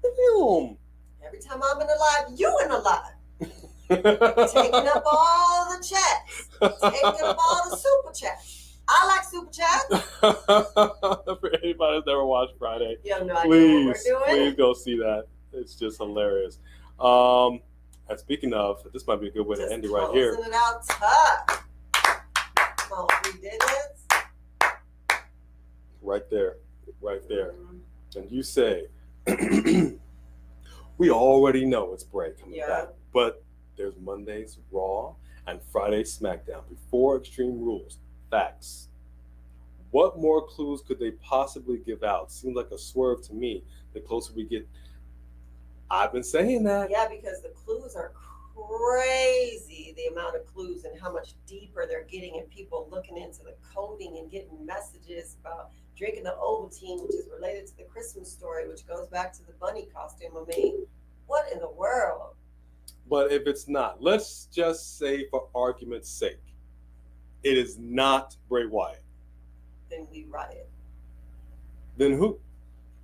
Yum! Every time I'm in the live, you in the live. Taking up all the chats. Taking up all the super chats. I like Super Chat. For anybody that's never watched Friday, You have no idea what we're doing. please go see that. It's just hilarious. And speaking of, this might be a good way to end it right here. Closing it out tough. Come on, we did this. Right there. And you say, we already know it's Bray coming back, but there's Monday's Raw and Friday's Smackdown before Extreme Rules. Facts. What more clues could they possibly give out? Seems like a swerve to me. The closer we get, I've been saying that. Yeah, because the clues are crazy. The amount of clues and how much deeper they're getting, and people looking into the coding and getting messages about drinking the Ovaltine, which is related to the Christmas story, which goes back to the bunny costume. I mean, what in the world? But if it's not, let's just say for argument's sake, it is not Bray Wyatt. Then we riot. Then who?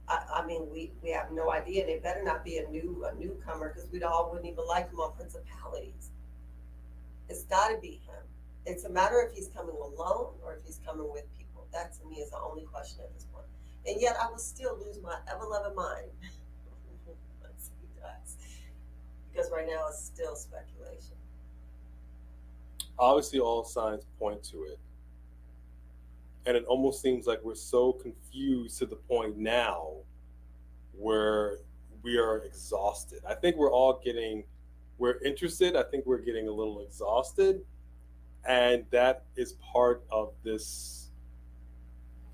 I mean, we have no idea. They better not be a newcomer, because we all wouldn't even like him on Principalities. It's got to be him. It's a matter if he's coming alone or if he's coming with people. That to me is the only question at this point. And yet I will still lose my ever-loving mind once he does, because right now it's still speculation. Obviously, all signs point to it. And it almost seems like we're so confused to the point now where we are exhausted. I think we're interested. I think we're getting a little exhausted. And that is part of this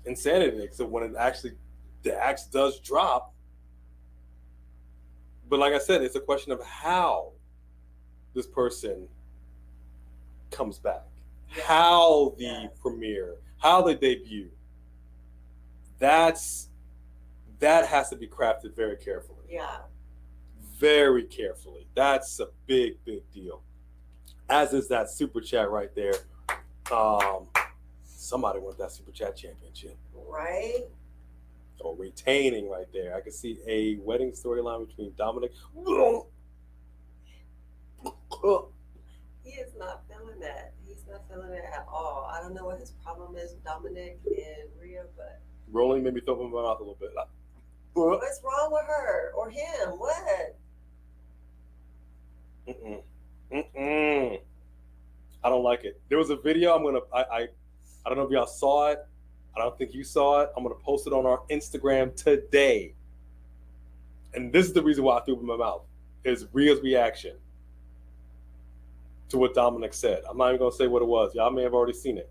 insanity. So when the axe does drop, but like I said, it's a question of how this person comes back, how the premiere, how they debut. That has to be crafted very carefully. Yeah. Very carefully. That's a big, big deal. As is that super chat right there. Somebody wants that super chat championship. Right. Or retaining right there. I can see a wedding storyline between Dominic. He is not feeling that. He's not feeling it at all. I don't know what his problem is with Dominic and Rhea, but Rolling made me throw up in my mouth a little bit. what's wrong with her or him? What? I don't like it. There was a video I don't know if y'all saw it. I don't think you saw it. I'm gonna post it on our Instagram today. And this is the reason why I threw up in my mouth, is Rhea's reaction to what Dominic said. I'm not even gonna say what it was. Y'all may have already seen it.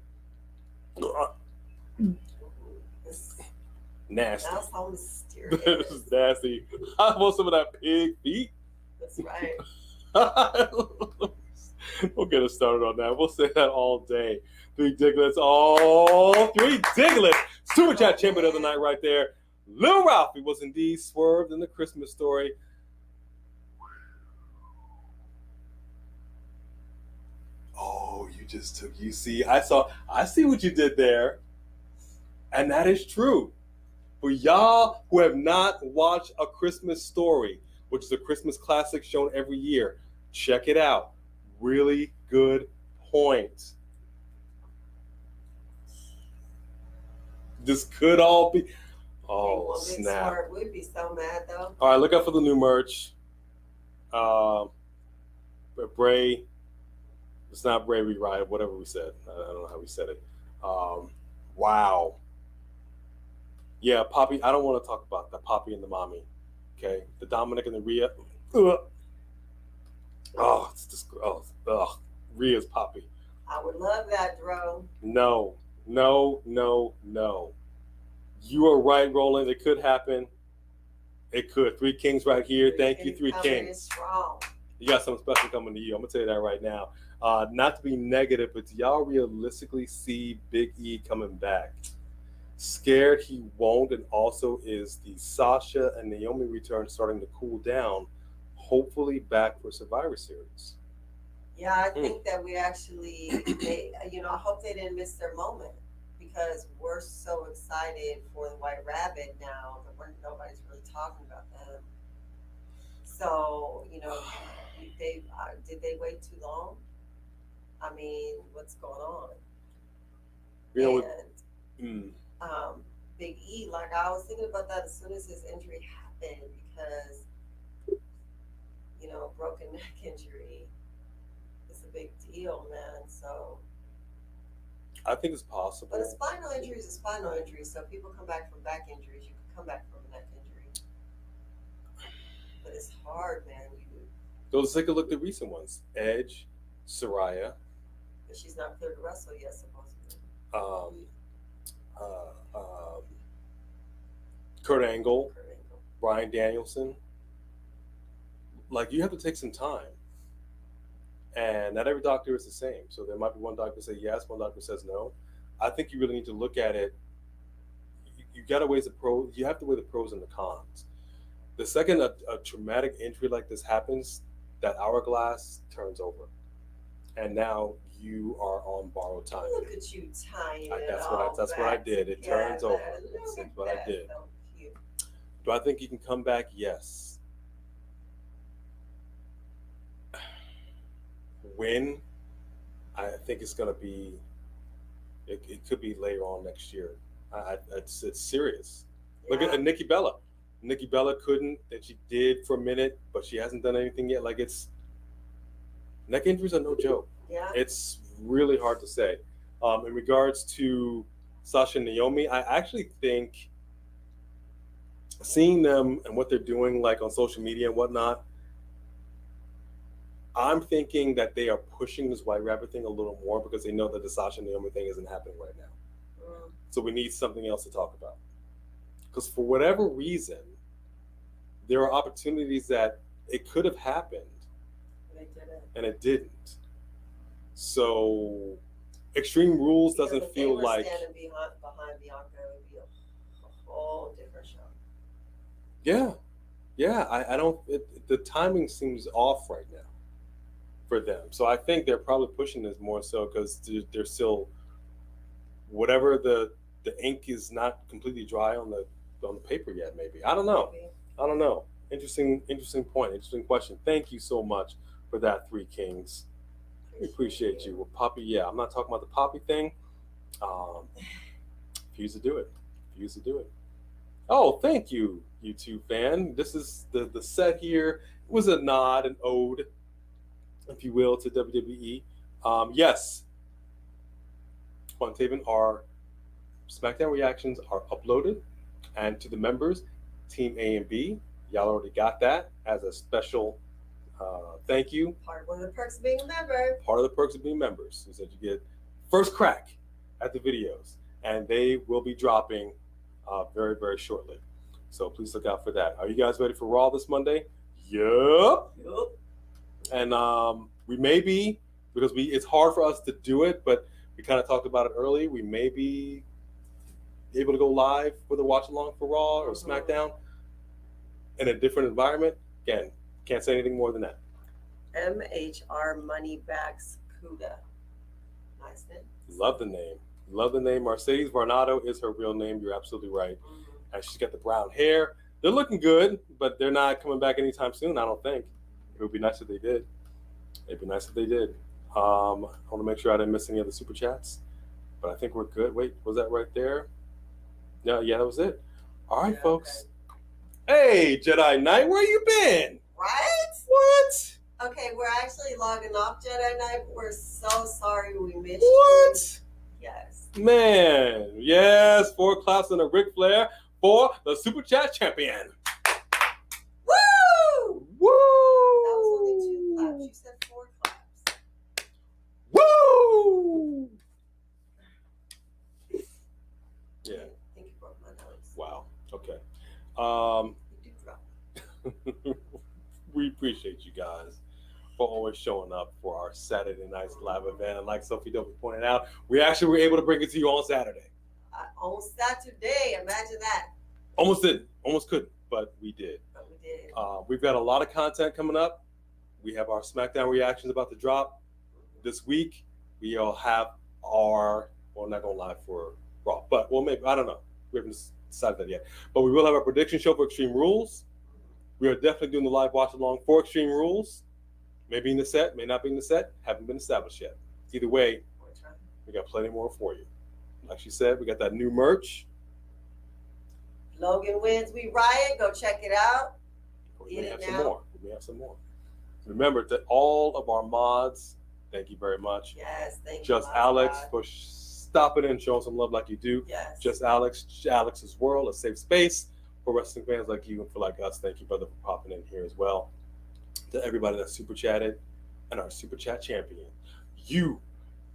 Nasty. That's so mysterious. This is nasty. I want some of that pig feet. That's right. We'll get us started on that. We'll say that all day. Three Diglets, all three Diglets. Super Chat champion of the night right there. Lil Ralphie was indeed swerved in the Christmas story. Oh, you see, I see what you did there. And that is true. For y'all who have not watched A Christmas Story, which is a Christmas classic shown every year, check it out. Really good point. This could all be... Oh, snap. We'd be so mad, though. All right, look out for the new merch. Bray... It's not Bray Rewrite, whatever we said. I don't know how we said it. Wow. Yeah, Poppy, I don't want to talk about that. Poppy and the mommy. Okay? The Dominic and the Rhea. Ugh. Oh, it's just... Oh, Rhea's Poppy. I would love that, Dro. No. You are right, Roland. It could happen. It could. Three Kings right here. Thank you, Three Kings. Strong. You got something special coming to you. I'm going to tell you that right now. Not to be negative, but do y'all realistically see Big E coming back? Scared he won't, and also is the Sasha and Naomi return starting to cool down, hopefully back for Survivor Series. Yeah, I think that we actually, I hope they didn't miss their moment, because we're so excited for the White Rabbit now that nobody's really talking about them. So, did they wait too long? I mean, what's going on? know what? Big E, like I was thinking about that as soon as his injury happened because, broken neck injury is a big deal, man. So I think it's possible. But a spinal injury is a spinal injury, so people come back from back injuries. You can come back from a neck injury. But it's hard, man. Let's take a look at the recent ones. Edge, Saraya. But she's not clear to wrestle yet, supposedly. Kurt Angle, Bryan Danielson. Like, you have to take some time. And not every doctor is the same. So there might be one doctor say yes, one doctor says no. I think you really need to look at it. You got to weigh the pros. You have to weigh the pros and the cons. The second a traumatic injury like this happens, that hourglass turns over, and now you are on borrowed time. Look at you tying That's what I did. It turns over. That's what I did. Do I think you can come back? Yes. When? I think it's going to be. It could be later on next year. It's serious. Yeah. Look at Nikki Bella. Nikki Bella couldn't, and she did for a minute, but she hasn't done anything yet. Like, neck injuries are no joke. Yeah. It's really hard to say. In regards to Sasha and Naomi, I actually think seeing them and what they're doing, like on social media and whatnot, I'm thinking that they are pushing this White Rabbit thing a little more because they know that the Sasha and Naomi thing isn't happening right now. So we need something else to talk about. Because for whatever reason, there are opportunities that it could have happened, and it didn't. So, Extreme Rules doesn't feel like standing behind Bianca would be a whole different show. Yeah. I don't. The timing seems off right now for them. So I think they're probably pushing this more so because they're still whatever the ink is not completely dry on the paper yet. Maybe I don't know. Interesting point. Interesting question. Thank you so much for that, Three Kings. We appreciate you. Well, Poppy, yeah, I'm not talking about the Poppy thing. Refuse to do it. Oh, thank you, YouTube fan. This is the set here. It was a nod, an ode, if you will, to WWE. Yes, Juan Taven, our SmackDown reactions are uploaded, and to the members, Team A and B, y'all already got that as a special thank you. Part of the perks of being a member. Part of the perks of being members is that you get first crack at the videos, and they will be dropping very, very shortly. So please look out for that. Are you guys ready for Raw this Monday? Yep. And we may be, because it's hard for us to do it, but we kind of talked about it early. We may be able to go live with a watch along for Raw or SmackDown in a different environment. Again, can't say anything more than that. MHR Moneybags Cuda. Nice name. Love the name. Mercedes Varnado is her real name. You're absolutely right. And she's got the brown hair. They're looking good, but they're not coming back anytime soon, I don't think. It would be nice if they did. I want to make sure I didn't miss any other super chats, but I think we're good. Wait, was that right there? Yeah, that was it. All right, folks. Okay. Hey, Jedi Knight, where you been? Right? What? Okay, we're actually logging off Jedi Knight. We're so sorry we missed you. Yes. Man, yes, 4 claps and a Ric Flair for the Super Chat champion. Woo! Woo! That was only 2 claps. You said 4 claps. Woo! Yeah. I think you broke my nose. Wow. Okay. You do drop. We appreciate you guys for always showing up for our Saturday night's live event. And like Sophie Dopey pointed out, we actually were able to bring it to you on Saturday. On Saturday, imagine that. Almost couldn't, but we did. We've got a lot of content coming up. We have our SmackDown reactions about to drop this week. We'll have our, not going live for Raw, but maybe, I don't know. We haven't decided that yet. But we will have our prediction show for Extreme Rules. We are definitely doing the live watch along for Extreme Rules. Maybe in the set, may not be in the set. Haven't been established yet. Either way, we got plenty more for you. Like she said, we got that new merch. Logan wins, we riot. Go check it out. We Get may it have now. some more. We may have some more. Remember that all of our mods, thank you very much. Yes, thank you. Just lots, Alex God. for stopping in and showing some love like you do. Yes. Just Alex's World, a safe space for wrestling fans like you and for like us. Thank you, brother, for popping in here as well. To everybody that super chatted and our super chat champion, you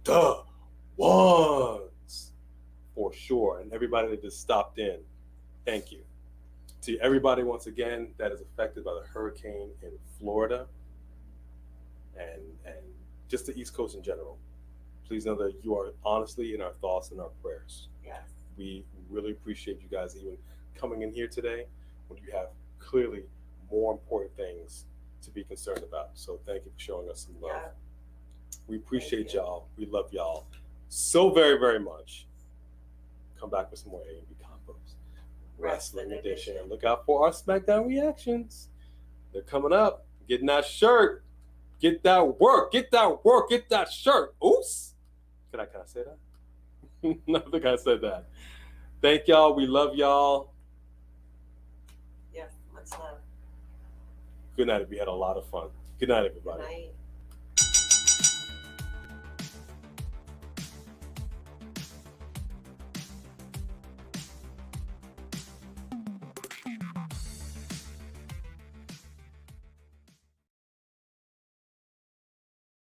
the ones for sure, and everybody that just stopped in, thank you. To everybody once again that is affected by the hurricane in Florida and just the East Coast in general, please know that you are honestly in our thoughts and our prayers. Yes. We really appreciate you guys even coming in here today when you have clearly more important things to be concerned about. So thank you for showing us some love. Yeah. We appreciate Thank you. y'all. We love y'all so very, very much. Come back with some more A&B combos. Wrestling edition. Look out for our SmackDown reactions. They're coming up. Getting that shirt. Get that work. Get that work. Get that shirt. Oops. Can I say that? No, I think I said that. Thank y'all. We love y'all. Yes, much love. Good night. We had a lot of fun. Good night, everybody. Good night.